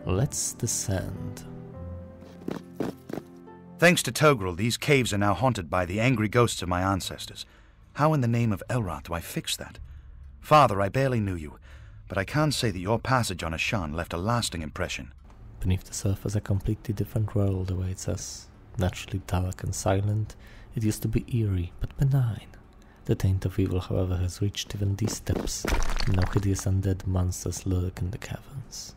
Let's descend. Thanks to Togrul, these caves are now haunted by the angry ghosts of my ancestors. How in the name of Elroth do I fix that? Father, I barely knew you, but I can't say that your passage on Ashan left a lasting impression. Beneath the surface, a completely different world awaits us. Naturally dark and silent, it used to be eerie, but benign. The taint of evil, however, has reached even these depths, and now hideous undead monsters lurk in the caverns.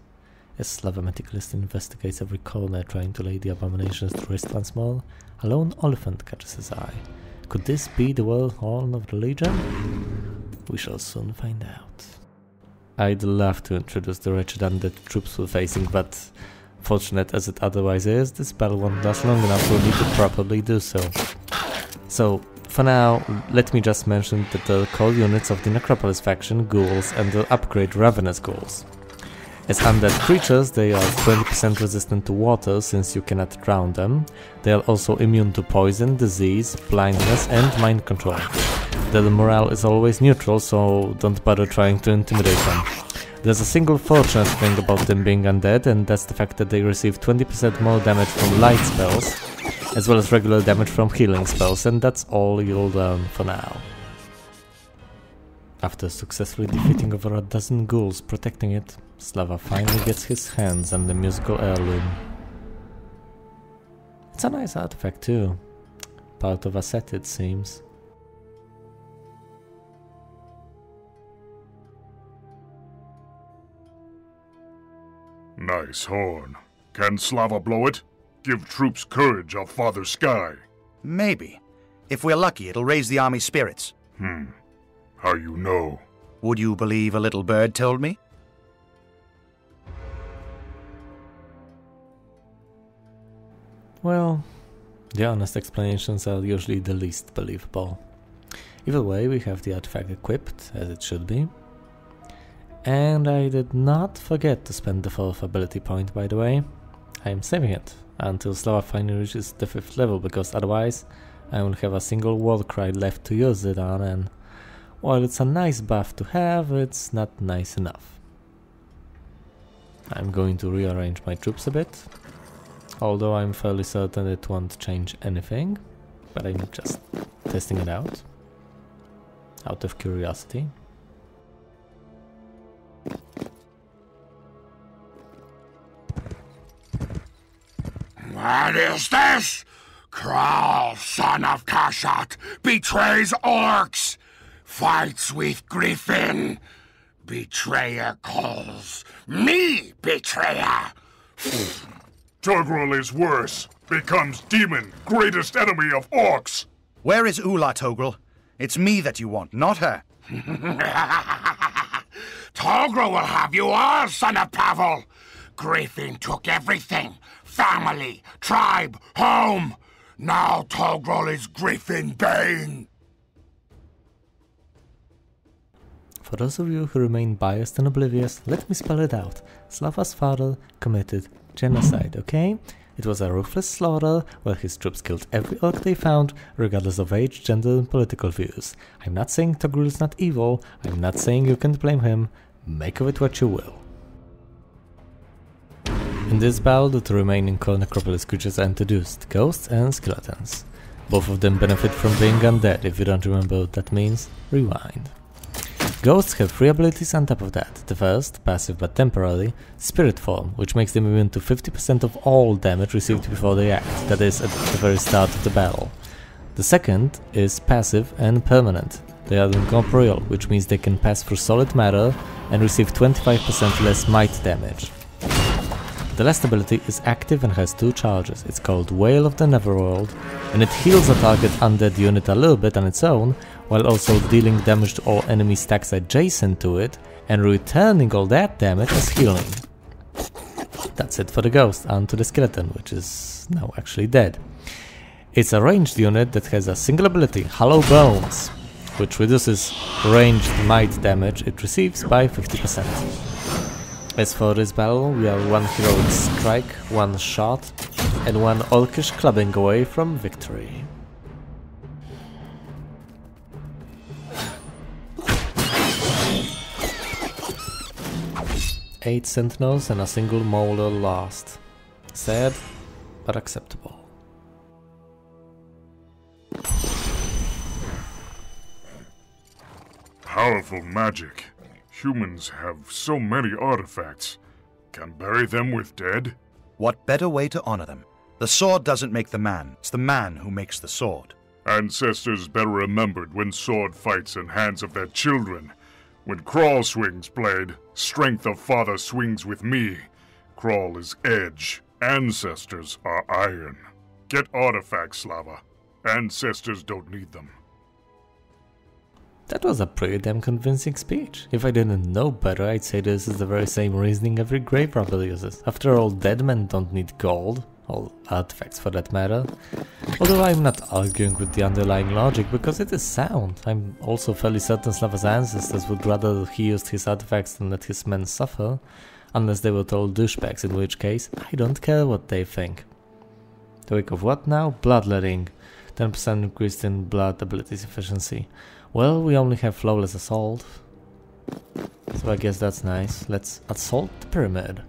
As Slava meticulously investigates every corner, trying to lay the abominations to rest once more, a lone elephant catches his eye. Could this be the World Horn of the Legion? We shall soon find out. I'd love to introduce the wretched undead troops we're facing, but fortunate as it otherwise is, this battle won't last long enough for me to properly do so. So, for now, let me just mention that the core units of the Necropolis faction, ghouls, and the upgrade Ravenous ghouls. As undead creatures, they are 20% resistant to water since you cannot drown them. They are also immune to poison, disease, blindness, and mind control. Their morale is always neutral, so don't bother trying to intimidate them. There's a single fortunate thing about them being undead, and that's the fact that they receive 20% more damage from light spells, as well as regular damage from healing spells, and that's all you'll learn for now. After successfully defeating over a dozen ghouls protecting it, Slava finally gets his hands on the musical heirloom. It's a nice artifact too. Part of a set, it seems. Nice horn. Can Slava blow it? Give troops courage of Father Sky. Maybe. If we're lucky, it'll raise the army's spirits. How you know? Would you believe a little bird told me? Well, the honest explanations are usually the least believable. Either way, we have the artifact equipped, as it should be. And I did not forget to spend the 4th ability point, by the way. I am saving it until Slava finally reaches the 5th level, because otherwise I won't have a single war cry left to use it on, and while it's a nice buff to have, it's not nice enough. I'm going to rearrange my troops a bit, although I'm fairly certain it won't change anything, but I'm just testing it out of curiosity. What is this? Kral, son of Kashat, betrays orcs, fights with Griffin. Betrayer calls me betrayer. Togrul is worse. Becomes demon, greatest enemy of orcs. Where is Ula, Togrul? It's me that you want, not her. Togrul will have you all, son of Pavel. Griffin took everything. Family, tribe, home. Now Togrul is Griffin Bane. For those of you who remain biased and oblivious, let me spell it out. Slava's father committed genocide, okay? It was a ruthless slaughter where his troops killed every orc they found, regardless of age, gender, and political views. I'm not saying Togrul is not evil, I'm not saying you can blame him. Make of it what you will. In this battle, the two remaining core Necropolis creatures are introduced, ghosts and skeletons. Both of them benefit from being undead. If you don't remember what that means, rewind. Ghosts have 3 abilities on top of that. The first, passive but temporary, Spirit Form, which makes them immune to 50% of all damage received before they act, that is, at the very start of the battle. The second is passive and permanent. They are incorporeal, which means they can pass through solid matter and receive 25% less might damage. The last ability is active and has 2 charges. It's called Wail of the Neverworld, and it heals a target undead unit a little bit on its own, while also dealing damage to all enemy stacks adjacent to it, and returning all that damage as healing. That's it for the ghost, on to the skeleton, which is now actually dead. It's a ranged unit that has a single ability, Hollow Bones. which reduces ranged might damage it receives by 50%. As for this battle, we are one heroic strike, one shot, and one orcish clubbing away from victory. Eight sentinels and a single mauler lost. Sad, but acceptable. Powerful magic. Humans have so many artifacts. Can bury them with dead? What better way to honor them? The sword doesn't make the man, it's the man who makes the sword. Ancestors better remembered when sword fights in hands of their children. When Crawl swings blade, strength of father swings with me. Crawl is edge, ancestors are iron. Get artifacts, Slava. Ancestors don't need them. That was a pretty damn convincing speech. If I didn't know better, I'd say this is the very same reasoning every grave robber uses. After all, dead men don't need gold, all artifacts for that matter. Although I'm not arguing with the underlying logic, because it is sound. I'm also fairly certain Slava's ancestors would rather he used his artifacts than let his men suffer, unless they were total douchebags, in which case, I don't care what they think. The week of what now? Bloodletting. 10% increase in blood abilities efficiency. Well, we only have flawless assault, so I guess that's nice. Let's assault the pyramid.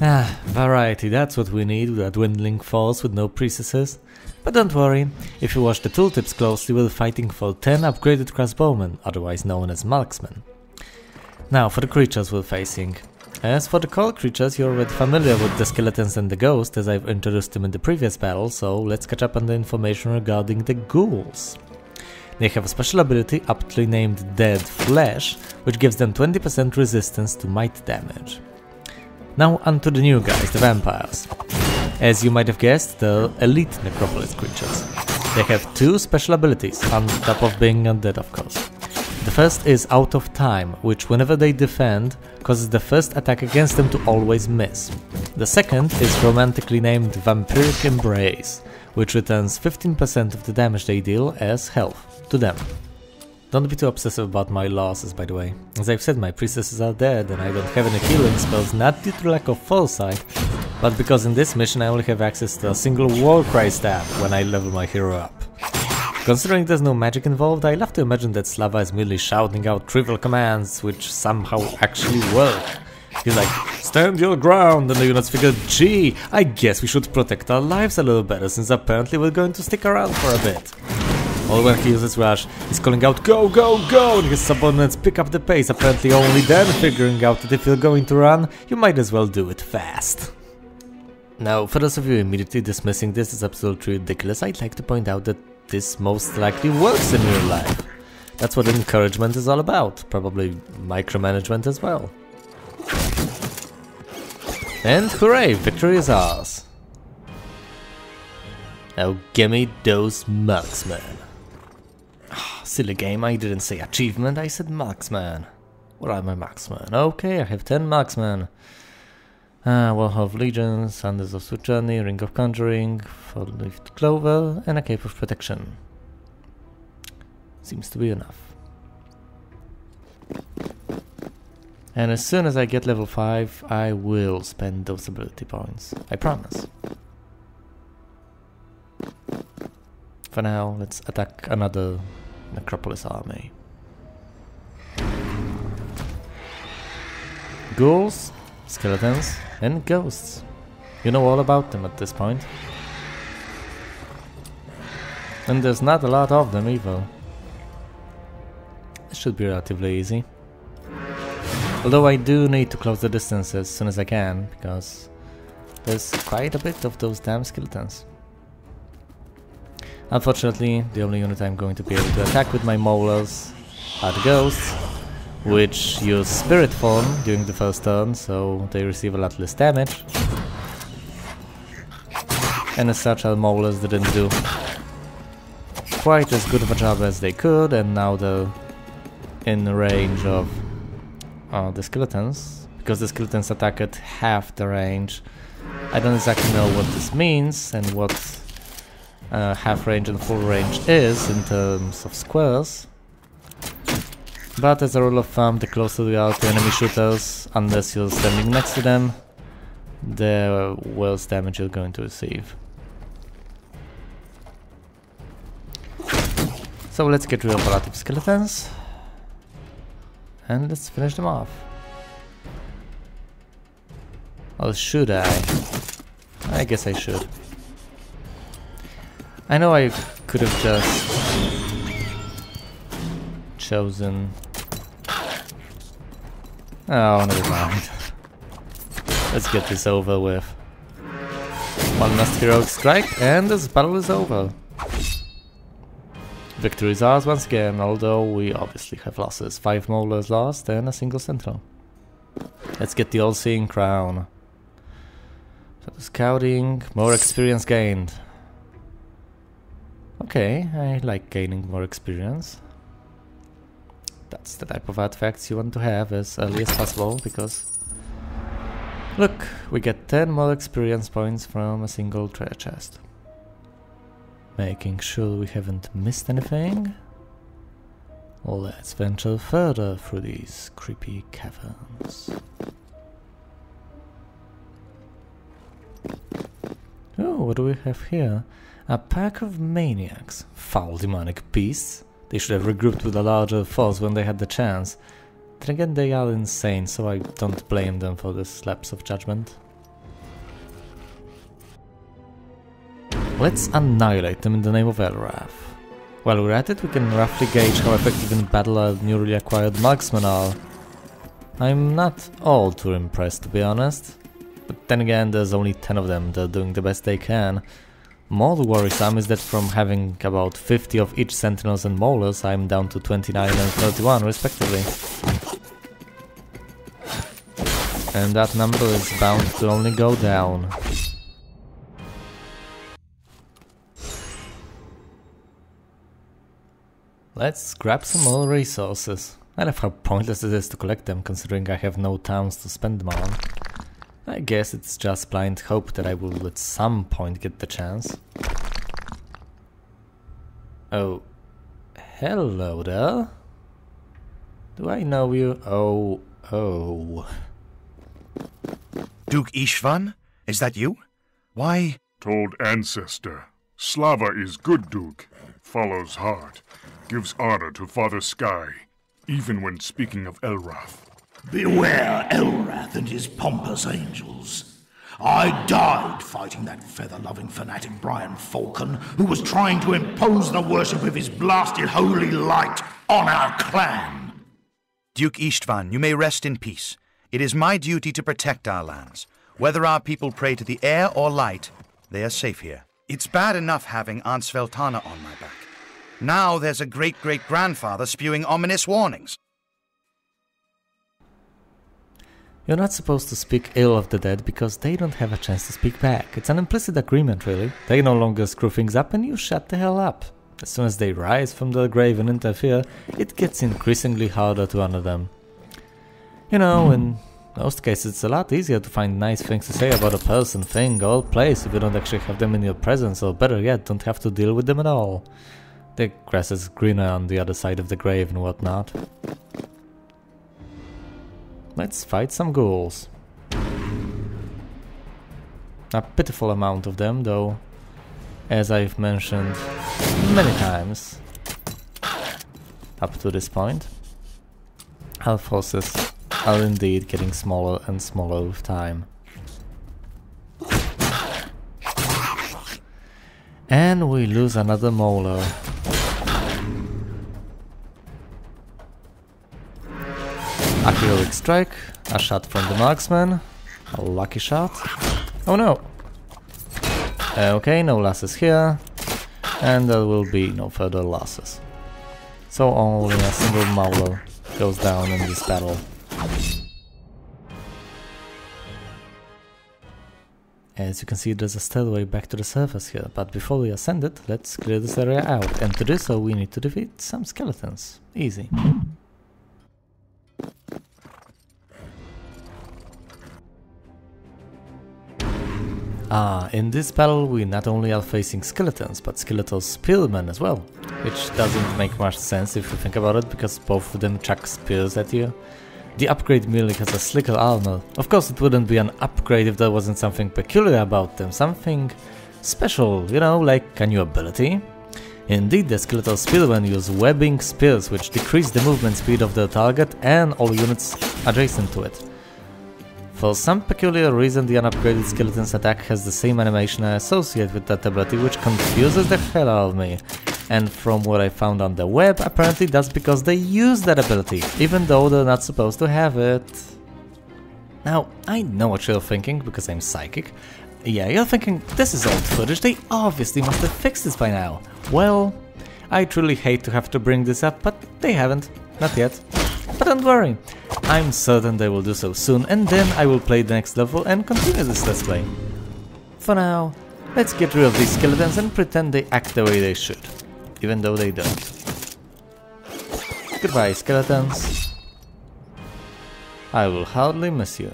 Ah, variety, that's what we need with a dwindling force with no priestesses. But don't worry, if you watch the tooltips closely, we're fighting for 10 upgraded crossbowmen, otherwise known as marksmen. Now for the creatures we're facing. As for the core creatures, you're already familiar with the skeletons and the ghost, as I've introduced them in the previous battle, so let's catch up on the information regarding the ghouls. They have a special ability, aptly named Dead Flesh, which gives them 20% resistance to might damage. Now onto the new guys, the vampires. As you might have guessed, they're elite necropolis creatures. They have two special abilities, on top of being undead of course. The first is Out of Time, which whenever they defend, causes the first attack against them to always miss. The second is romantically named Vampiric Embrace, which returns 15% of the damage they deal as health to them. Don't be too obsessive about my losses, by the way. As I've said, my priestesses are dead and I don't have any healing spells, not due to lack of foresight, but because in this mission I only have access to a single Warcry stab when I level my hero up. Considering there's no magic involved, I love to imagine that Slava is merely shouting out trivial commands which somehow actually work. He's like, stand your ground, and the units figure, gee, I guess we should protect our lives a little better since apparently we're going to stick around for a bit. Or when he uses rush, he's calling out go, go, go, and his subordinates pick up the pace, apparently only then figuring out that if you're going to run, you might as well do it fast. Now, for those of you immediately dismissing this as absolutely ridiculous, I'd like to point out that this most likely works in real life. That's what encouragement is all about, probably micromanagement as well. And hooray, victory is ours. Now gimme those marksmen. Silly game, I didn't say achievement, I said marksman. Where are my marksmen? Okay, I have 10 marksmen. Wall of Legion, Sandals of Swift Journey, Ring of Conjuring, Four-Leaved Clover, and a Cape of Protection. Seems to be enough. And as soon as I get level 5, I will spend those ability points. I promise. For now, let's attack another Necropolis army. Ghouls, skeletons, and ghosts. You know all about them at this point. And there's not a lot of them either. This should be relatively easy. Although I do need to close the distance as soon as I can, because there's quite a bit of those damn skeletons. Unfortunately, the only unit I'm going to be able to attack with my maulers are the ghosts, which use spirit form during the first turn, so they receive a lot less damage. And as such, our maulers didn't do quite as good of a job as they could, and now they're in range of the skeletons, because the skeletons attack at half the range. I don't exactly know what this means and what half range and full range is in terms of squares. But as a rule of thumb, the closer you are to enemy shooters, unless you're standing next to them, the worse damage you're going to receive. So let's get rid of a lot of skeletons, and let's finish them off. Or should I? I guess I should. I know I could have just chosen... Oh, never mind. Let's get this over with. One last heroic strike and this battle is over. Victory is ours once again, although we obviously have losses. 5 molars lost and a single sentinel. Let's get the all-seeing crown. So scouting, more experience gained. Okay, I like gaining more experience. That's the type of artifacts you want to have as early as possible, because... Look, we get 10 more experience points from a single treasure chest. Making sure we haven't missed anything. Let's venture further through these creepy caverns. Oh, what do we have here? A pack of maniacs. Foul demonic beasts. They should have regrouped with a larger force when they had the chance. Then again, they are insane, so I don't blame them for this lapse of judgment. Let's annihilate them in the name of Elrath. While we're at it, we can roughly gauge how effective in battle our newly acquired marksmen are. I'm not all too impressed, to be honest. But then again, there's only 10 of them, they're doing the best they can. More worrisome is that from having about 50 of each sentinels and molars, I'm down to 29 and 31 respectively. And that number is bound to only go down. Let's grab some more resources. I love how pointless it is to collect them, considering I have no towns to spend them on. I guess it's just blind hope that I will at some point get the chance. Oh, hello there. Do I know you? Oh. Duke Ishvan? Is that you? Why? Told ancestor, Slava is good, Duke. Follows heart. Gives honor to Father Sky, even when speaking of Elrath. Beware Elrath and his pompous angels. I died fighting that feather-loving fanatic Brian Falcon, who was trying to impose the worship of his blasted holy light on our clan. Duke Istvan, you may rest in peace. It is my duty to protect our lands. Whether our people pray to the air or light, they are safe here. It's bad enough having Aunt Sveltana on my back. Now there's a great-great-grandfather spewing ominous warnings. You're not supposed to speak ill of the dead because they don't have a chance to speak back. It's an implicit agreement, really. They no longer screw things up and you shut the hell up. As soon as they rise from the grave and interfere, it gets increasingly harder to honor them. You know, in most cases it's a lot easier to find nice things to say about a person, thing, or place if you don't actually have them in your presence, or better yet, don't have to deal with them at all. The grass is greener on the other side of the grave and whatnot. Let's fight some ghouls. A pitiful amount of them, though, as I've mentioned many times up to this point. Our forces are indeed getting smaller and smaller with time. And we lose another molar. A heroic strike, a shot from the marksman, a lucky shot. Oh no! Okay, no losses here, and there will be no further losses. So only a single mauler goes down in this battle. As you can see, there's a stairway back to the surface here, but before we ascend it, let's clear this area out, and to do so we need to defeat some skeletons. Easy. In this battle we not only are facing skeletons, but skeletal spearmen as well. Which doesn't make much sense if you think about it, because both of them chuck spears at you. The upgrade merely has a slicker armor. Of course it wouldn't be an upgrade if there wasn't something peculiar about them, something special, you know, like a new ability. Indeed, the skeletal spearmen use webbing spears which decrease the movement speed of their target and all units adjacent to it. For some peculiar reason, the unupgraded skeleton's attack has the same animation I associate with that ability, which confuses the hell out of me. And from what I found on the web, apparently that's because they use that ability, even though they're not supposed to have it. Now, I know what you're thinking, because I'm psychic. Yeah, you're thinking, this is old footage, they obviously must have fixed this by now. Well, I truly hate to have to bring this up, but they haven't. Not yet. But don't worry, I'm certain they will do so soon, and then I will play the next level and continue this let's play. For now, let's get rid of these skeletons and pretend they act the way they should, even though they don't. Goodbye, skeletons. I will hardly miss you.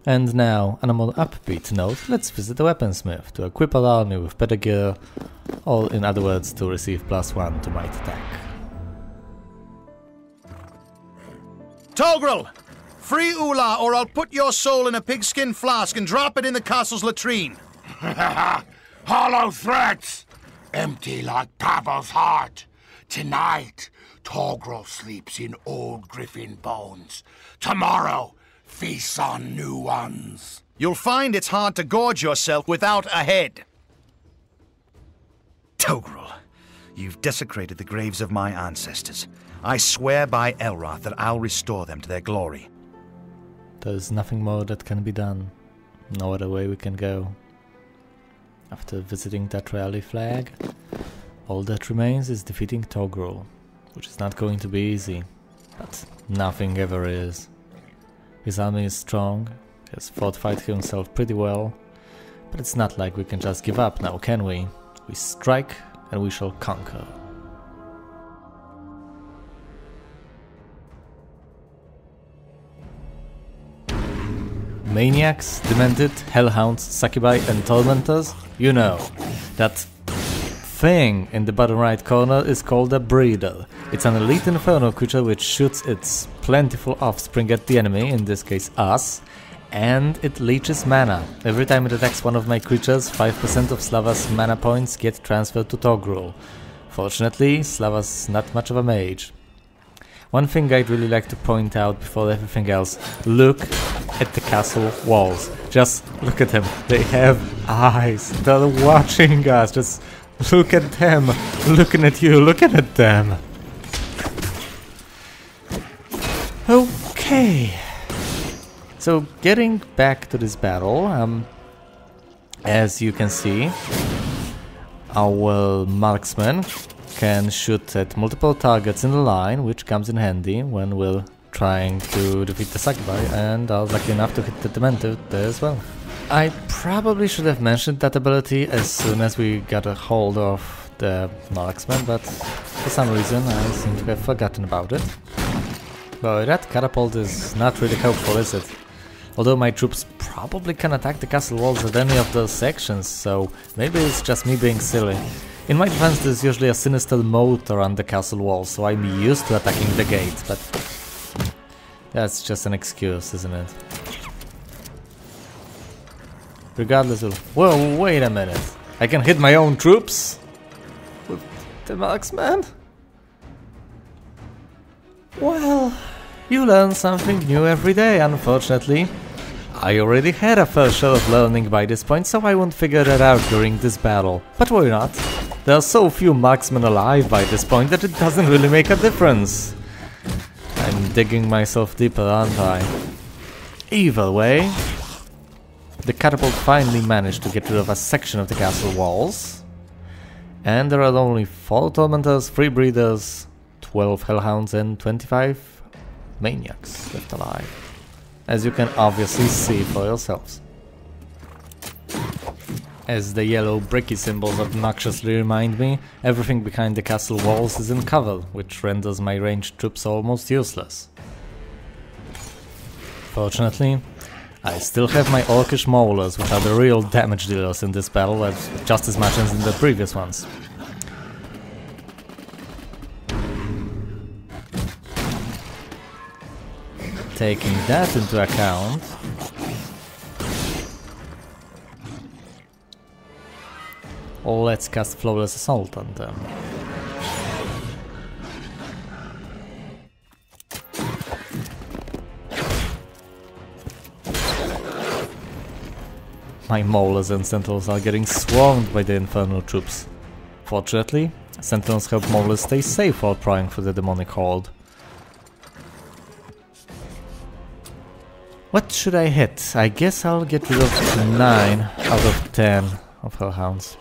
And now, on a more upbeat note, let's visit the weaponsmith to equip our army with better gear, or in other words, to receive +1 to might attack. Togrul! Free Ula, or I'll put your soul in a pigskin flask and drop it in the castle's latrine. Hollow threats! Empty like Pavel's heart. Tonight, Togrul sleeps in old griffin bones. Tomorrow, feasts on new ones. You'll find it's hard to gorge yourself without a head. Togrul, you've desecrated the graves of my ancestors. I swear by Elrath that I'll restore them to their glory. There's nothing more that can be done. No other way we can go. After visiting that rally flag, all that remains is defeating Togrul, which is not going to be easy, but nothing ever is. His army is strong, he has fortified himself pretty well, but it's not like we can just give up now, can we? We strike and we shall conquer. Maniacs, Demented, Hellhounds, Succubi and Tormentors? You know, that thing in the bottom right corner is called a Breeder. It's an elite inferno creature which shoots its plentiful offspring at the enemy, in this case us, and it leeches mana. Every time it attacks one of my creatures, 5% of Slava's mana points get transferred to Togrul. Fortunately, Slava's not much of a mage. One thing I'd really like to point out before everything else, look at the castle walls. Just look at them, they have eyes, they're watching us, just look at them, looking at you, looking at them. Okay, so getting back to this battle, as you can see, our marksman can shoot at multiple targets in the line, which comes in handy when we're trying to defeat the Succubi, and I was lucky enough to hit the Demented there as well. I probably should have mentioned that ability as soon as we got a hold of the marksman, but for some reason I seem to have forgotten about it. Boy, that catapult is not really helpful, is it? Although my troops probably can attack the castle walls at any of those sections, so maybe it's just me being silly. In my defense, there's usually a sinister moat around the castle walls, so I'm used to attacking the gates, but that's just an excuse, isn't it? Regardless of... Whoa, wait a minute. I can hit my own troops? With the marksman? Well, you learn something new every day, unfortunately. I already had a fair share of learning by this point, so I won't figure that out during this battle. But why not? There are so few marksmen alive by this point that it doesn't really make a difference. I'm digging myself deeper, aren't I? Either way, the catapult finally managed to get rid of a section of the castle walls. And there are only 4 Tormentors, 3 Breeders, 12 Hellhounds and 25 Maniacs left alive. As you can obviously see for yourselves. As the yellow bricky symbols obnoxiously remind me, everything behind the castle walls is in cover, which renders my ranged troops almost useless. Fortunately, I still have my orcish maulers, which are the real damage dealers in this battle, just as much as in the previous ones. Taking that into account, let's cast Flawless Assault on them. My Maulers and Sentinels are getting swarmed by the Infernal troops. Fortunately, Sentinels help Maulers stay safe while prying through the demonic horde. What should I hit? I guess I'll get rid of 9 out of 10 of Hellhounds.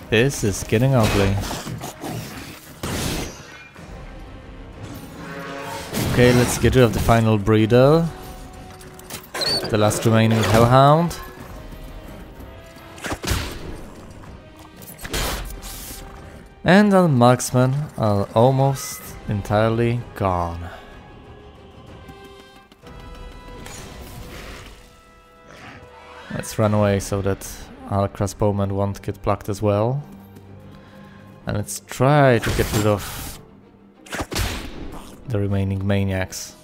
This is getting ugly. Okay, let's get rid of the final breeder. The last remaining Hellhound. And our marksmen are almost entirely gone. Let's run away so that our crossbowmen won't get plucked as well. And let's try to get rid of the remaining maniacs.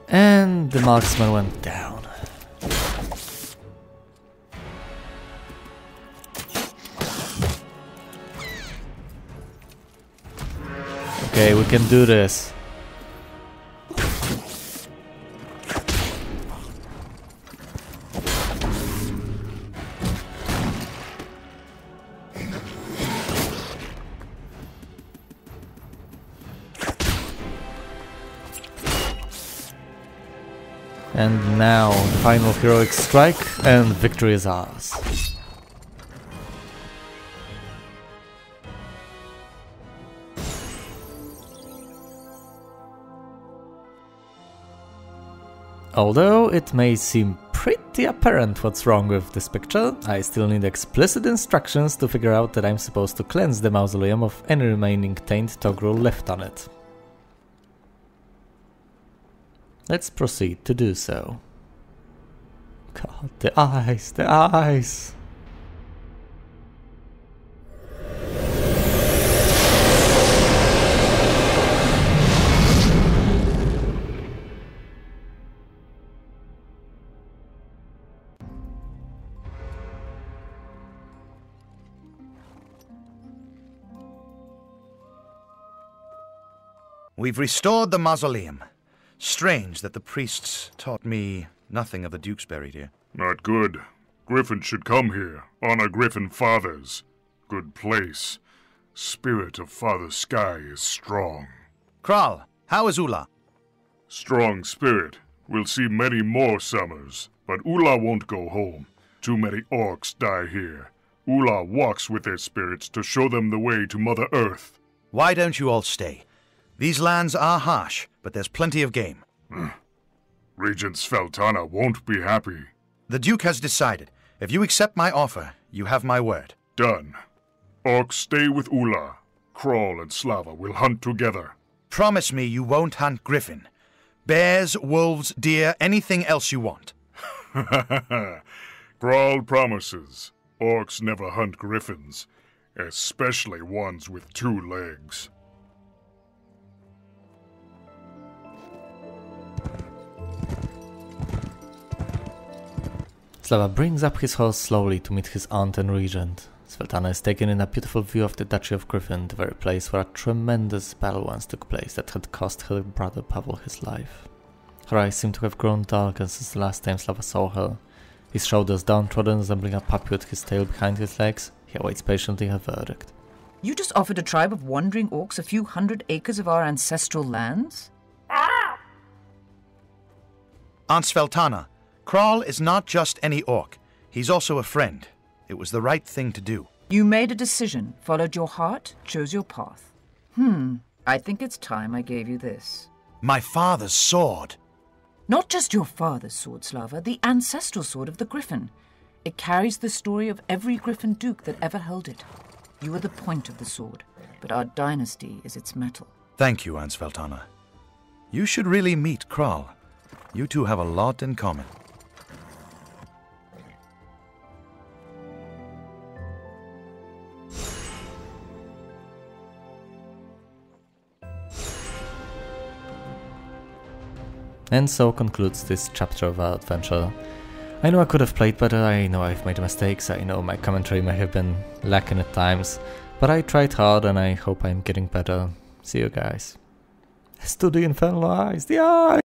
And the marksman went down. Okay, we can do this. And now, final heroic strike, and victory is ours. Although it may seem pretty apparent what's wrong with this picture, I still need explicit instructions to figure out that I'm supposed to cleanse the mausoleum of any remaining taint togrul left on it. Let's proceed to do so. God, the eyes, the eyes! We've restored the mausoleum. Strange that the priests taught me nothing of the dukes buried here. Not good. Griffin should come here. Honor Griffin fathers. Good place. Spirit of Father Sky is strong. Kral, how is Ula? Strong spirit. We'll see many more summers. But Ula won't go home. Too many orcs die here. Ula walks with their spirits to show them the way to Mother Earth. Why don't you all stay? These lands are harsh, but there's plenty of game. Regent Sveltana won't be happy. The Duke has decided. If you accept my offer, you have my word. Done. Orcs stay with Ula. Kral and Slava will hunt together. Promise me you won't hunt Griffin. Bears, wolves, deer, anything else you want. Kral promises. Orcs never hunt griffins, especially ones with 2 legs. Slava brings up his horse slowly to meet his aunt and regent. Sveltana is taken in a beautiful view of the Duchy of Griffin, the very place where a tremendous battle once took place that had cost her brother Pavel his life. Her eyes seem to have grown darker since the last time Slava saw her. His shoulders downtrodden, resembling a puppy with his tail behind his legs, he awaits patiently her verdict. You just offered a tribe of wandering orcs a few hundred acres of our ancestral lands? Aunt Sveltana, Kral is not just any orc. He's also a friend. It was the right thing to do. You made a decision, followed your heart, chose your path. I think it's time I gave you this. My father's sword. Not just your father's sword, Slava, the ancestral sword of the Griffin. It carries the story of every Griffin Duke that ever held it. You are the point of the sword, but our dynasty is its metal. Thank you, Aunt Sveltana. You should really meet Kral. You two have a lot in common. And so concludes this chapter of our adventure. I know I could have played better, I know I've made mistakes, I know my commentary may have been lacking at times, but I tried hard and I hope I'm getting better. See you guys. Let's do the infernal eyes, the eyes!